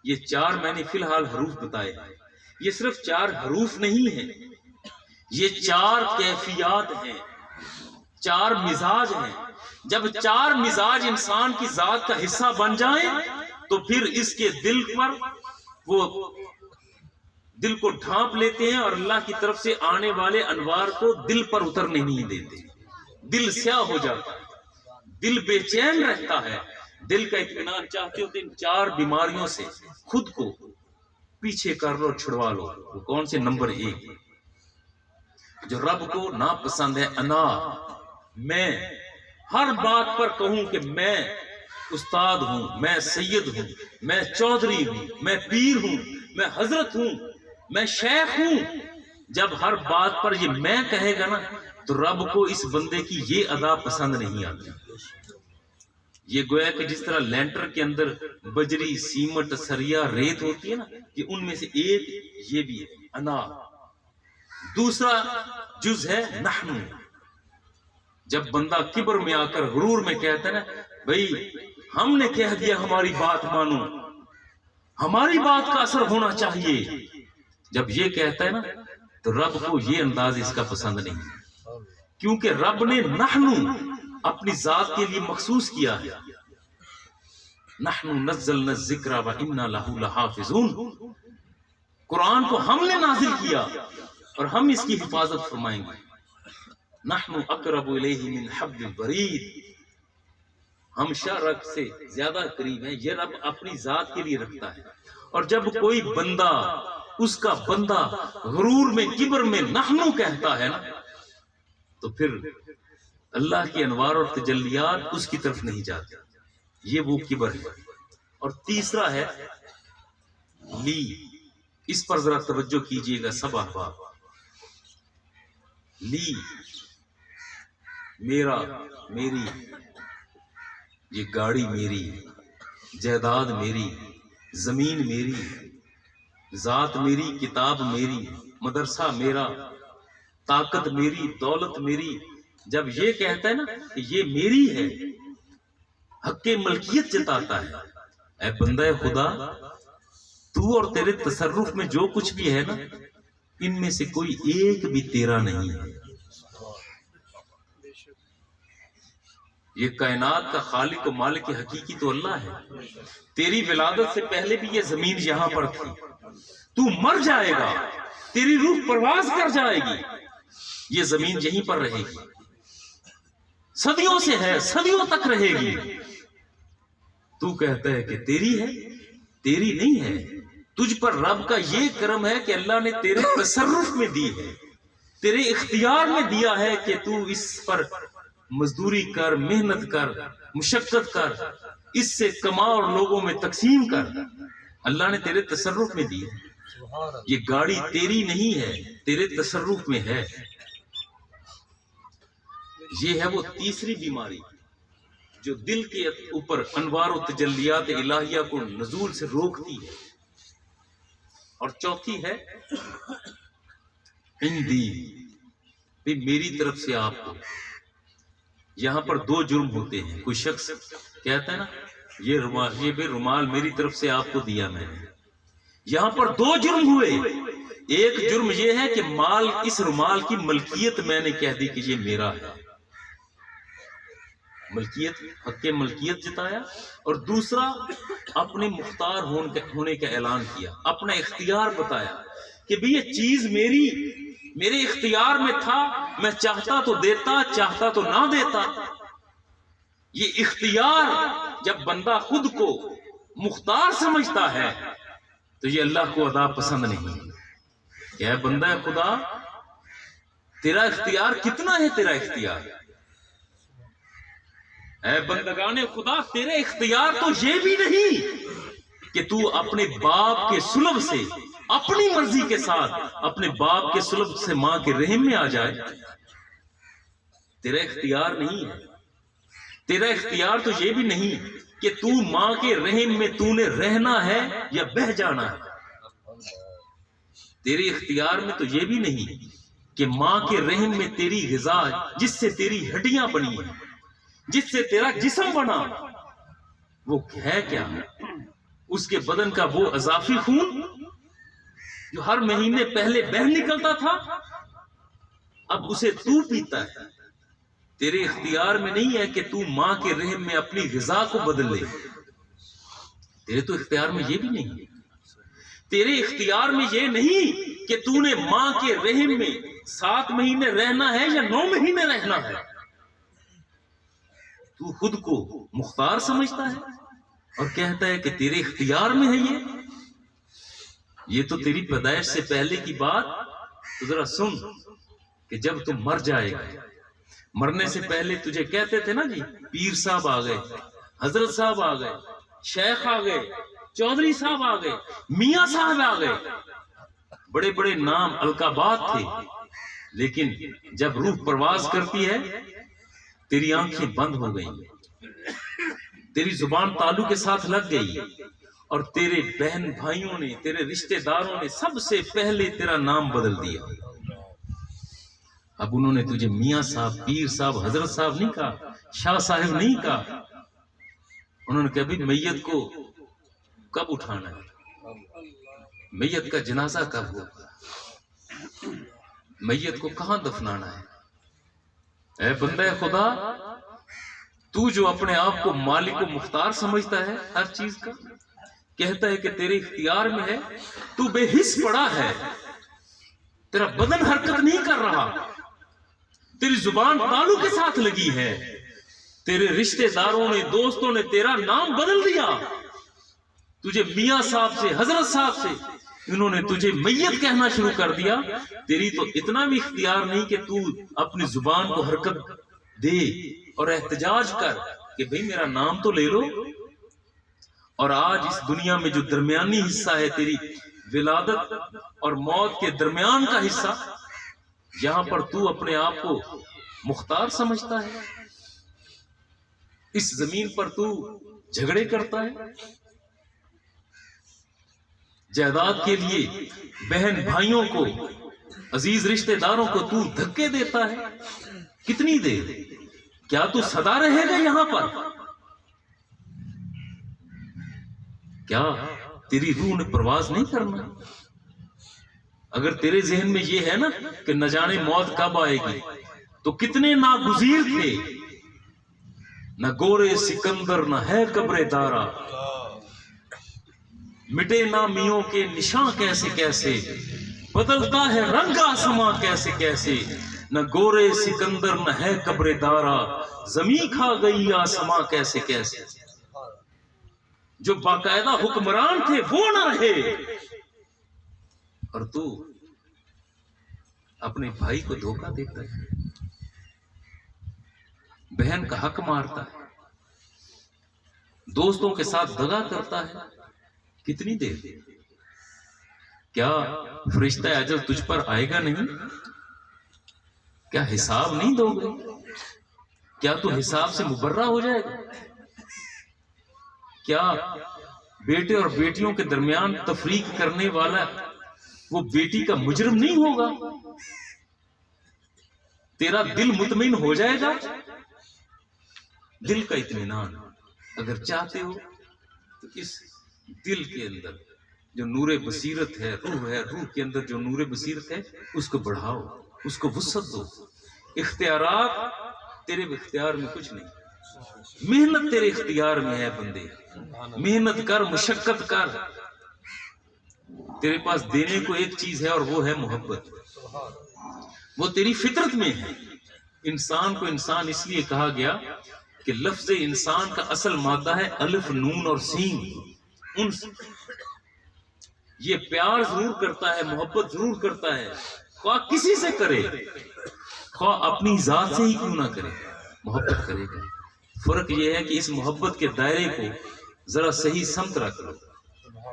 یہ 4 میں نے فی الحال حروف بتائے ہیں، یہ صرف 4 حروف نہیں ہیں، یہ 4 کیفیات ہیں، 4 مزاج ہیں، جب چار مزاج انسان کی ذات کا حصہ بن جائیں تو پھر اس کے دل پر وہ دل کو ڈھانپ لیتے ہیں اور اللہ کی طرف سے آنے والے انوار کو دل پر اترنے نہیں دیتے. دل سیاہ ہو جاتا ہے, دل بے چین رہتا ہے. دل کا اطمینان چاہتے ہو تو ان چار بیماریوں سے خود کو پیچھے کر لو, چھڑوا لو. وہ کون سے؟ نمبر 1 جو رب کو ناپسند ہے, انا. میں ہر بات پر کہوں کہ میں استاد ہوں, میں سید ہوں, میں چودھری ہوں, میں پیر ہوں, میں حضرت ہوں, میں شیخ ہوں. جب ہر بات پر یہ میں کہے گا نا تو رب کو اس بندے کی یہ ادا پسند نہیں آتی. یہ گویا کہ جس طرح لینٹر کے اندر بجری, سیمٹ, سریا, ریت ہوتی ہے نا, کہ ان میں سے ایک یہ بھی ہے انا. دوسرا جز ہے نحن. جب بندہ کبر میں آ کر غرور میں کہتا ہے نا بھئی ہم نے کہہ دیا ہماری بات مانو, ہماری بات کا اثر ہونا چاہیے, جب یہ کہتا ہے نا تو رب کو یہ انداز اس کا پسند نہیں, کیونکہ رب نے نحن اپنی ذات کے لیے مخصوص کیا ہے. نحن نزلنا الذکر وإنا لہ لحافظون. قرآن کو ہم نے نازل کیا اور ہم اس کی حفاظت فرمائیں گے. نحن اقرب الیہ من حبل الورید. ہم شرک سے زیادہ قریب ہیں. یہ رب اپنی ذات کے لیے رکھتا ہے. اور جب کوئی بندہ, اس کا بندہ غرور میں, کبر میں نحن کہتا ہے نا تو پھر اللہ کی انوار اور تجلیات اس کی طرف نہیں جاتے. یہ وہ کبر ہے. اور تیسرا ہے لی. اس پر ذرا توجہ کیجئے گا سب احباب. لی میرا, میری, یہ گاڑی میری, جائیداد میری, زمین میری, ذات میری, کتاب میری, مدرسہ میرا, طاقت میری, دولت میری. جب یہ کہتا ہے نا کہ یہ میری ہے, حق ملکیت جتاتا ہے. اے بندہ خدا, تو اور تیرے تصرف میں جو کچھ بھی ہے نا ان میں سے کوئی ایک بھی تیرا نہیں ہے. یہ کائنات کا خالق و مالک حقیقی تو اللہ ہے. تیری ولادت سے پہلے بھی یہ زمین یہاں پر تھی. تو مر جائے گا, تیری روح پرواز کر جائے گی, یہ زمین یہیں پر رہے گی. صدیوں سے ہے, صدیوں تک رہے گی. تو کہتا ہے کہ تیری ہے, تیری نہیں ہے. تجھ پر رب کا یہ کرم ہے کہ اللہ نے تیرے تصرف میں دی ہے, تیرے اختیار میں دیا ہے کہ تو اس پر مزدوری کر, محنت کر, مشقت کر, اس سے کما اور لوگوں میں تقسیم کر. اللہ نے تیرے تصرف میں دی ہے. یہ گاڑی تیری نہیں ہے, تیرے تصرف میں ہے. یہ ہے وہ تیسری بیماری جو دل کے اوپر انوار و تجلیات الہیہ کو نزول سے روکتی ہے. اور چوتھی ہے عندی, میری طرف سے آپ کو. یہاں پر دو جرم ہوتے ہیں. کوئی شخص کہتا ہے نا یہ رومال میری طرف سے آپ کو دیا میں نے. یہاں پر دو جرم ہوئے. ایک جرم یہ ہے کہ مال, اس رومال کی ملکیت میں نے کہہ دی کہ یہ میرا ہے, ملکیت, حق ملکیت جتایا. اور دوسرا اپنے مختار ہونے کا اعلان کیا, اپنا اختیار بتایا کہ بھی یہ چیز میری, میرے اختیار میں تھا, میں چاہتا تو دیتا, چاہتا تو نہ دیتا. یہ اختیار جب بندہ خود کو مختار سمجھتا ہے تو یہ اللہ کو ادا پسند نہیں. کہ بندہ خدا تیرا اختیار کتنا ہے, تیرا اختیار. اے بندگان خدا تیرے اختیار تو یہ بھی نہیں کہ تو اپنے باپ کے سلب سے اپنی مرضی کے ساتھ اپنے باپ کے سلب سے ماں کے رحم میں آ جائے. تیرا اختیار نہیں ہے. تیرا اختیار تو یہ بھی نہیں کہ تو ماں کے رحم میں تو نے رہنا ہے یا بہ جانا ہے. تیرے اختیار میں تو یہ بھی نہیں کہ ماں کے رحم میں تیری غذا, جس سے تیری ہڈیاں بنی ہیں, جس سے تیرا جسم بنا, وہ ہے کیا؟ اس کے بدن کا وہ اضافی خون جو ہر مہینے پہلے بہہ نکلتا تھا, اب اسے تو پیتا ہے. تیرے اختیار میں نہیں ہے کہ تو ماں کے رحم میں اپنی غذا کو بدل لے، تیرے تو اختیار میں یہ بھی نہیں ہے۔ تیرے اختیار میں یہ نہیں کہ تو نے ماں کے رحم میں 7 مہینے رہنا ہے یا 9 مہینے رہنا ہے۔ تو خود کو مختار سمجھتا ہے اور کہتا ہے کہ تیرے اختیار میں ہے یہ تو تیری پیدائش سے پہلے کی بات تو ذرا سن کہ جب تم مر جائے گا، مرنے سے پہلے تجھے کہتے تھے نا جی پیر صاحب آ گئے، حضرت صاحب آ گئے، شیخ آ گئے، چودھری صاحب آ گئے، میاں صاحب آ گئے، بڑے بڑے نام القابات تھے، لیکن جب روح پرواز کرتی ہے تیری آنکھیں بند ہو گئی، تیری زبان تالو کے ساتھ لگ گئی، اور تیرے بہن بھائیوں نے، تیرے رشتہ داروں نے سب سے پہلے تیرا نام بدل دیا۔ اب انہوں نے تجھے میاں صاحب، پیر صاحب، حضرت صاحب نہیں کہا، شاہ صاحب نہیں کہا، انہوں نے کہا بھی میت کو کب اٹھانا ہے، میت کا جنازہ کب ہوگا، میت کو کہاں دفنانا ہے۔ اے بندہ خدا، تو جو اپنے آپ کو مالک و مختار سمجھتا ہے ہر چیز کا، کہتا ہے کہ تیرے اختیار میں ہے، تو بے حس پڑا ہے، تیرا بدن حرکت نہیں کر رہا، تیری زبان تالو کے ساتھ لگی ہے، تیرے رشتہ داروں نے، دوستوں نے تیرا نام بدل دیا، تجھے میاں صاحب سے، حضرت صاحب سے، انہوں نے تجھے میت کہنا شروع کر دیا۔ تیری تو اتنا بھی اختیار نہیں کہ تو اپنی زبان کو حرکت دے اور احتجاج کر کہ بھئی میرا نام تو لے لو۔ اور آج اس دنیا میں جو درمیانی حصہ ہے تیری ولادت اور موت کے درمیان کا حصہ، یہاں پر تو اپنے آپ کو مختار سمجھتا ہے، اس زمین پر تو جھگڑے کرتا ہے، جائیداد کے لیے بہن بھائیوں کو، عزیز رشتہ داروں کو تو دھکے دیتا ہے۔ کتنی دیر؟ کیا تو سدا رہے گا یہاں پر؟ کیا تیری روح نے پرواز نہیں کرنا؟ اگر تیرے ذہن میں یہ ہے نا کہ نہ جانے موت کب آئے گی، تو کتنے ناگزیر تھے، نہ گورے سکندر نہ ہے قبر دارا، مٹے نامیوں کے نشاں کیسے کیسے، بدلتا ہے رنگ آسماں کیسے کیسے، نہ گورے سکندر نہ ہے قبر دارا، زمین کھا گئی آسماں کیسے کیسے۔ جو باقاعدہ حکمران تھے وہ نہ رہے، اور تو اپنے بھائی کو دھوکہ دیتا ہے، بہن کا حق مارتا ہے، دوستوں کے ساتھ دغا کرتا ہے۔ کتنی دیر؟ کیا فرشتہ اجل تجھ پر آئے گا نہیں؟ کیا حساب نہیں دو گے؟ کیا تو حساب سے مبرہ ہو جائے گا؟ کیا بیٹے اور بیٹیوں کے درمیان تفریق کرنے والا وہ بیٹی کا مجرم نہیں ہوگا؟ تیرا دل مطمئن ہو جائے گا؟ دل کا اطمینان اگر چاہتے ہو تو اس دل کے اندر جو نور بصیرت ہے، روح کے اندر جو نور بصیرت ہے، اس کو بڑھاؤ، اس کو وسعت دو۔ اختیارات تیرے اختیار میں کچھ نہیں، محنت تیرے اختیار میں ہے بندے، محنت کر، مشقت کر۔ تیرے پاس دینے کو ایک چیز ہے اور وہ ہے محبت، وہ تیری فطرت میں ہے۔ انسان کو انسان اس لیے کہا گیا کہ لفظ انسان کا اصل مادہ ہے الف، نون اور سین۔ یہ پیار ضرور کرتا ہے، محبت ضرور کرتا ہے، خواہ کسی سے کرے، خواہ اپنی ذات سے ہی کیوں نہ کرے، محبت کرے گا۔ فرق یہ ہے کہ اس محبت کے دائرے کو ذرا صحیح سمت رکھ لو،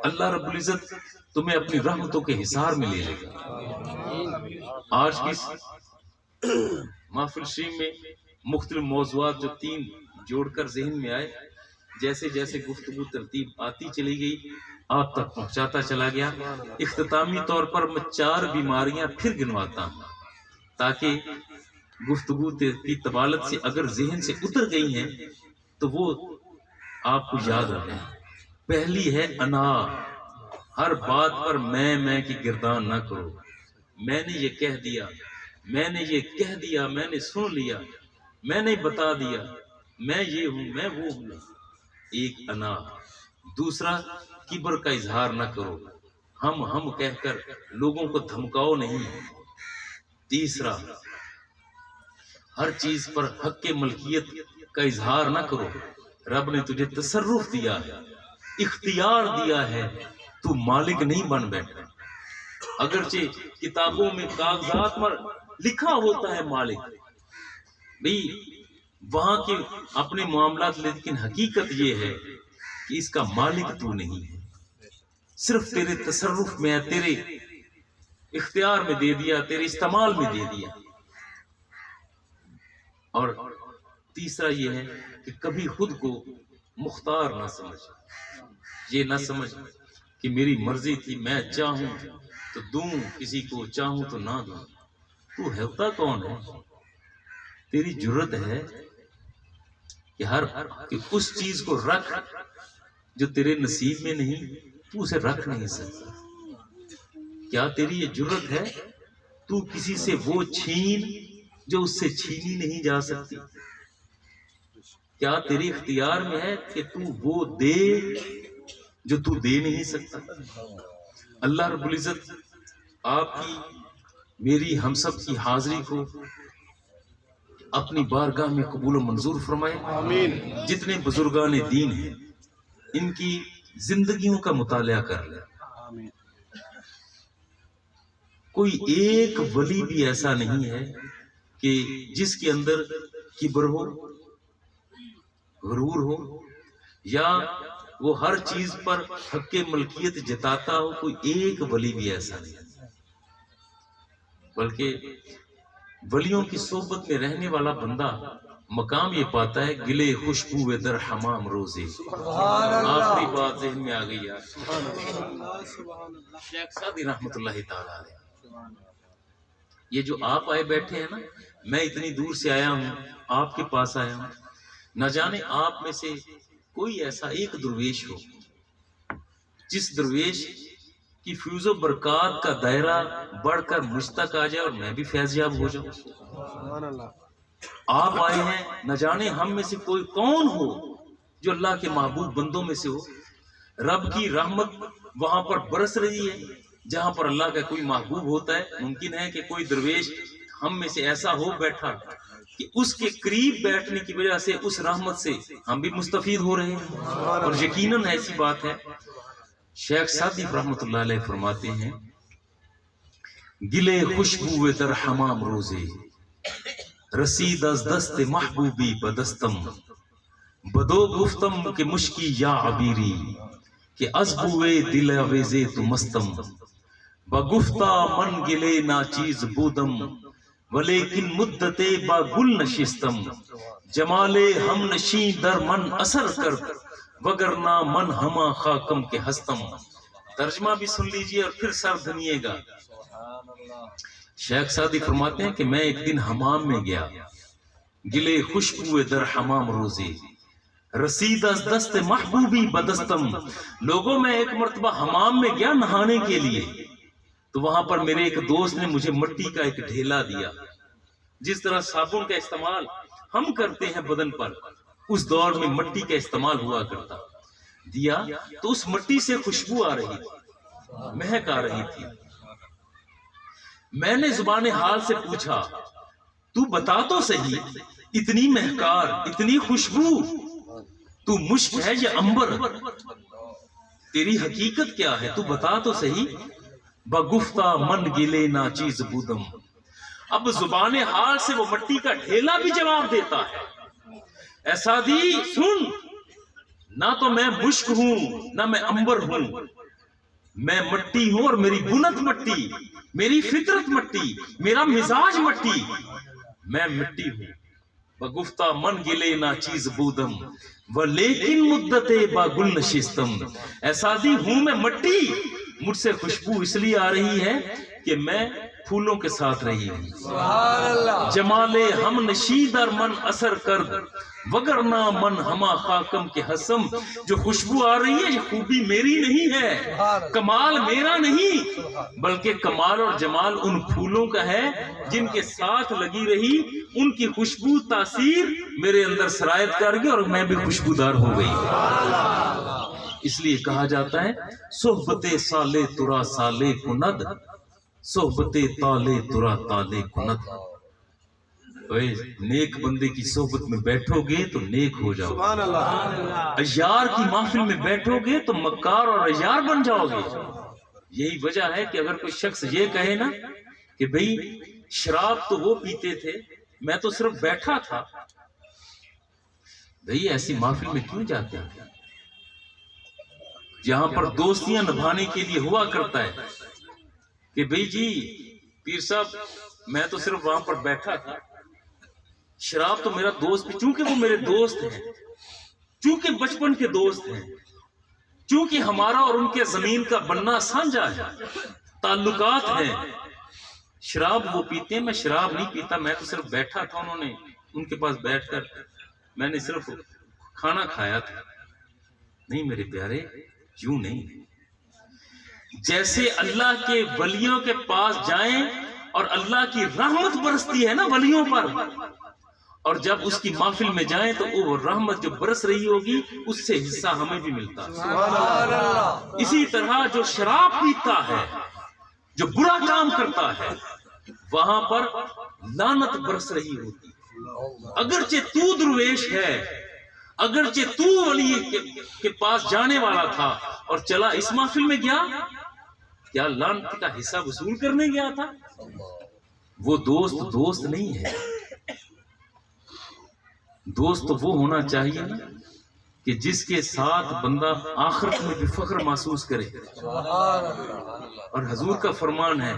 اللہ رب العزت تمہیں اپنی رحمتوں کے حصار میں لے لے گا۔ آج کی محفل شریف میں مختلف موضوعات جو 3 جوڑ کر ذہن میں آئے، جیسے جیسے گفتگو ترتیب آتی چلی گئی آپ تک پہنچاتا چلا گیا۔ اختتامی طور پر میں 4 بیماریاں پھر گنواتا ہوں تاکہ گفتگو کی طوالت سے اگر ذہن سے اتر گئی ہیں تو وہ آپ کو یاد رہے۔ پہلی ہے انا، ہر بات پر میں کی گردان نہ کرو، میں نے یہ کہہ دیا، میں نے یہ کہہ دیا، میں نے سن لیا، میں نے بتا دیا میں یہ ہوں میں وہ ہوں. ایک انا. دوسرا کبر کا اظہار نہ کرو، ہم کہہ کر لوگوں کو دھمکاؤ نہیں. تیسرا ہر چیز پر حق کے ملکیت کا اظہار نہ کرو. رب نے تجھے تصرف دیا ہے، اختیار دیا ہے، تو مالک نہیں بن بیٹھا. اگرچہ کتابوں میں کاغذات پر لکھا ہوتا ہے مالک بھئی وہاں کے اپنے معاملات، لیکن حقیقت یہ ہے کہ اس کا مالک تو نہیں ہے، صرف تیرے تصرف میں، تیرے اختیار میں دے دیا، تیرے استعمال میں دے دیا. اور تیسرا یہ ہے کہ کبھی خود کو مختار نہ سمجھ. یہ نہ سمجھ کہ میری مرضی تھی، میں چاہوں تو دوں کسی کو، چاہوں تو نہ دوں. تو ہوتا کون ہے؟ تیری جرت ہے کہ اس چیز کو رکھ جو تیرے نصیب میں نہیں، تو اسے رکھ نہیں سکتا. کیا تیری یہ جرت ہے تو کسی سے وہ چھین جو اس سے چھینی نہیں جا سکتی؟ کیا تیری اختیار میں ہے کہ تو وہ دے جو تو دے نہیں سکتا؟ اللہ رب العزت آپ کی، میری، ہم سب کی حاضری کو اپنی بارگاہ میں قبول و منظور فرمائے. آمین. جتنے بزرگان دین ہیں ان کی زندگیوں کا مطالعہ کر لیں. آمین. کوئی ایک ولی بھی ایسا نہیں ہے کہ جس کے اندر کبر ہو، غرور ہو، یا وہ ہر چیز پر حق ملکیت جتاتا ہو. کوئی ایک ولی بھی ایسا نہیں، بلکہ ولیوں کی صحبت میں رہنے والا بندہ مقام یہ پاتا ہے گلے خوشبو در حمام روزے. آخری بات ذہن میں آ گئی یار. شیخ سعدی رحمت اللہ تعالی علیہ، یہ جو آپ آئے بیٹھے ہیں نا، میں اتنی دور سے آیا ہوں، آپ کے پاس آیا ہوں. نہ جانے آپ میں سے کوئی ایسا ایک درویش ہو جس درویش کی فیوز و برکات کا دائرہ بڑھ کر مجھ تک آ جائے اور میں بھی فیض یاب ہو جاؤں. سبحان اللہ. آپ آئے ہیں، نہ جانے ہم میں سے کوئی کون ہو جو اللہ کے محبوب بندوں میں سے ہو. رب کی رحمت وہاں پر برس رہی ہے جہاں پر اللہ کا کوئی محبوب ہوتا ہے. ممکن ہے کہ کوئی درویش ہم میں سے ایسا ہو بیٹھا کہ اس کے قریب بیٹھنے کی وجہ سے اس رحمت سے ہم بھی مستفید ہو رہے ہیں، اور یقیناً ایسی بات ہے. شیخ سعدی رحمت اللہ علیہ فرماتے ہیں گلے خوشبو در حمام روزے، رسید از دست محبوبی بدستم، بدو گفتم کہ مشکی یا عبیری، کہ از بوئے دل آویزے تو مستم، بگفتا من گلے ناچیز بودم، ولیکن مدت با گل نشستم، جمال ہم نشین در من اثر کرد، وگرنہ من ہما خاکم کے ہستم. ترجمہ بھی سن لیجئے اور پھر سر دھنیے گا. شیخ سعدی فرماتے ہیں کہ میں ایک دن حمام میں گیا، گلے خوشبو در حمام روزے، رسید از دست محبوبی بدستم. لوگوں میں ایک مرتبہ حمام میں گیا نہانے کے لیے، تو وہاں پر میرے ایک دوست نے مجھے مٹی کا ایک ڈھیلا دیا. جس طرح صابن کا استعمال ہم کرتے ہیں بدن پر، اس دور میں مٹی کا استعمال ہوا کرتا. دیا تو اس مٹی سے خوشبو آ رہی تھی، مہک آ رہی تھی. میں نے زبان حال سے پوچھا تو بتا تو صحیح، اتنی مہکار، اتنی خوشبو، تو مشک ہے یا عنبر؟ تیری حقیقت کیا ہے؟ تو بتا تو صحیح. بگفتہ من گلے ناچیز بودم. اب زبان حال سے وہ مٹی کا ڈھیلا بھی جواب دیتا ہے، اے سعدی سن، نہ تو میں مشک ہوں نہ میں عنبر ہوں، میں مٹی ہوں، اور میری بنت مٹی، میری فطرت مٹی، میرا مزاج مٹی، میں مٹی ہوں. بگفتہ من گلے ناچیز بودم ولیکن مدت با گل نشستم. اے سعدی ہوں میں مٹی، مجھ سے خوشبو اس لیے آ رہی ہے کہ میں پھولوں کے ساتھ رہی ہے۔ سبحان اللہ، جمال ہم نشیدر من اثر کرد وگرنہ من ہما خاکم کے حسم۔ جو خوشبو آ رہی ہے یہ خوبی میری نہیں ہے، کمال میرا نہیں، بلکہ کمال اور جمال ان پھولوں کا ہے جن کے ساتھ لگی رہی، ان کی خوشبو تاثیر میرے اندر سرایت کر گئی اور میں بھی خوشبودار ہو گئی۔ اس لیے کہا جاتا ہے صحبت سالے ترا سالے کند، صحبت تالے ترا تالے کند۔ نیک بندے کی صحبت میں بیٹھو گے تو نیک ہو جاؤ، سبحان اللہ، عیار کی محفل میں بیٹھو گے تو مکار اور عیار بن جاؤ گے۔ یہی وجہ ہے کہ اگر کوئی شخص یہ کہے نا کہ بھئی شراب تو وہ پیتے تھے میں تو صرف بیٹھا تھا، بھئی ایسی محفل میں کیوں جاتے ہیں جہاں پر دوستیاں نبھانے کے لیے ہوا کرتا ہے کہ بھئی جی پیر صاحب میں تو صرف وہاں پر بیٹھا تھا، شراب تو میرا دوست بھی، چونکہ وہ میرے دوست ہیں، چونکہ بچپن کے دوست ہیں، چونکہ ہمارا اور ان کے زمین کا بننا سانجا ہے، تعلقات ہیں۔ شراب وہ پیتے ہیں، میں شراب نہیں پیتا، میں تو صرف بیٹھا تھا، انہوں نے ان کے پاس بیٹھ کر میں نے صرف کھانا کھایا تھا۔ نہیں میرے پیارے، یوں نہیں۔ جیسے اللہ کے ولیوں کے پاس جائیں اور اللہ کی رحمت برستی ہے نا ولیوں پر، اور جب اس کی محفل میں جائیں تو وہ رحمت جو برس رہی ہوگی اس سے حصہ ہمیں بھی ملتا ہے۔ اسی طرح جو شراب پیتا ہے، جو برا کام کرتا ہے، وہاں پر لعنت برس رہی ہوتی۔ اگرچہ تو درویش ہے، اگرچہ تو ولی کے پاس جانے والا تھا اور چلا اس محفل میں گیا، کیا لعنت کا حصہ وصول کرنے گیا تھا؟ وہ دوست نہیں ہے۔ دوست تو وہ ہونا چاہیے نا کہ جس کے ساتھ بندہ آخرت میں بھی فخر محسوس کرے۔ اور حضور کا فرمان ہے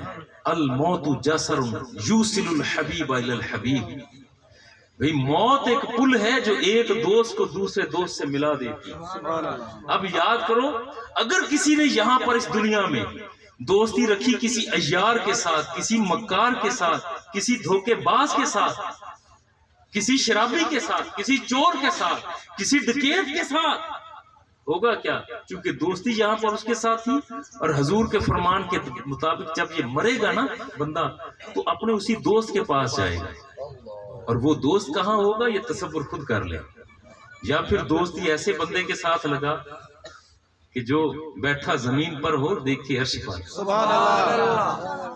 الموت جسر یوصل الحبیب الی الحبیب، بھئی موت ایک پل ہے جو ایک دوست کو دوسرے دوست سے ملا دیتی ہے۔ اب یاد کرو اگر کسی نے یہاں پر اس دنیا میں دوستی رکھی کسی عیار کے ساتھ، کسی مکار کے ساتھ، کسی دھوکے باز کے ساتھ، کسی شرابی کے ساتھ، کسی چور کے ساتھ، کسی ڈکیت کے ساتھ، ہوگا کیا؟ چونکہ دوستی یہاں پر اس کے ساتھ تھی، اور حضور کے فرمان کے مطابق جب یہ مرے گا نا بندہ تو اپنے اسی دوست کے پاس جائے گا، اور وہ دوست کہاں ہوگا یہ تصور خود کر لے۔ یا پھر دوستی ایسے بندے کے ساتھ لگا کہ جو بیٹھا زمین پر ہو دیکھے عرش پر، سبحان اللہ،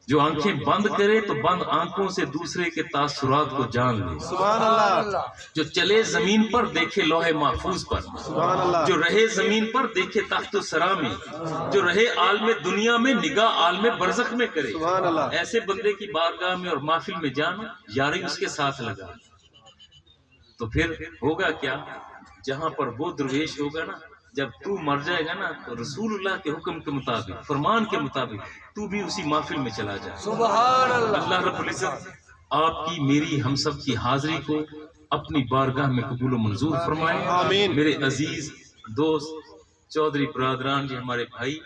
جو آنکھیں بند کرے تو بند آنکھوں سے دوسرے کے تاثرات کو جان لے، سبحان اللہ، جو چلے زمین پر دیکھے لوح محفوظ پر، سبحان اللہ، جو رہے زمین پر دیکھے تحت الثری میں، جو رہے عالم دنیا میں نگاہ عالم برزخ میں کرے۔ سبحان اللہ، ایسے بندے کی بارگاہ میں اور محفل میں جانا یاری اس کے ساتھ لگا، تو پھر ہوگا کیا؟ جہاں پر وہ درویش ہوگا نا، جب تو مر جائے گا نا تو رسول اللہ کے حکم کے مطابق، فرمان کے مطابق تو بھی اسی محفل میں چلا جائے۔ سبحان اللہ، اللہ رب العزت آپ کی میری ہم سب کی حاضری کو اپنی بارگاہ میں قبول و منظور فرمائے۔ آمین۔ میرے عزیز دوست چودھری برادران جی، ہمارے بھائی،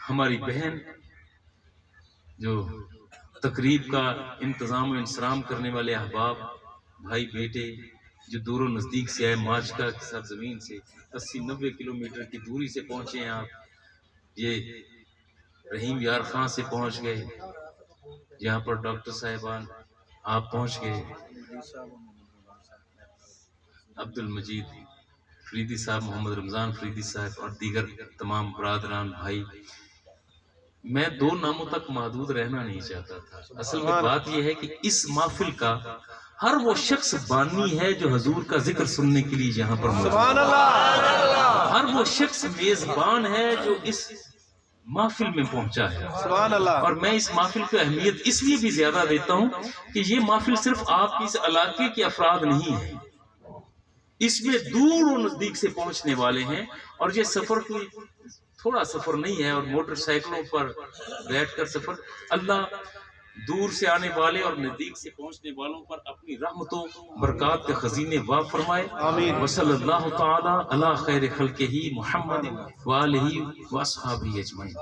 ہماری بہن، جو تقریب کا انتظام و انصرام کرنے والے احباب، بھائی بیٹے جو دور و نزدیک سے آئے، ماجکا کی سرزمین سے 80-90 کلومیٹر کی دوری سے پہنچے ہیں آپ، یہ رحیم یار خان سے پہنچ گئے، یہاں پر ڈاکٹر صاحبان آپ پہنچ گئے، عبد المجید فریدی صاحب، محمد رمضان فریدی صاحب اور دیگر تمام برادران بھائی۔ میں 2 ناموں تک محدود رہنا نہیں چاہتا تھا۔ اصل میں بات یہ ہے کہ اس محفل کا ہر وہ شخص بانی ہے جو حضور کا ذکر سننے کے لیے یہاں پر موجود ہے، سبحان اللہ، ہر وہ شخص میزبان ہے جو اس محفل میں پہنچا ہے۔ سبحان اللہ، اور میں اس محفل کو اہمیت اس لیے بھی زیادہ دیتا ہوں کہ یہ محفل صرف آپ کی اس علاقے کے افراد نہیں ہے، اس میں دور و نزدیک سے پہنچنے والے ہیں، اور یہ سفر کوئی تھوڑا سفر نہیں ہے، اور موٹر سائیکلوں پر بیٹھ کر سفر۔ اللہ دور سے آنے والے اور نزدیک سے پہنچنے والوں پر اپنی رحمتوں برکات کے خزینے واب فرمائے۔ آمین۔ وصلی اللہ تعالی علی خیر خلقہ محمد وآلہ واصحابہ اجمعین۔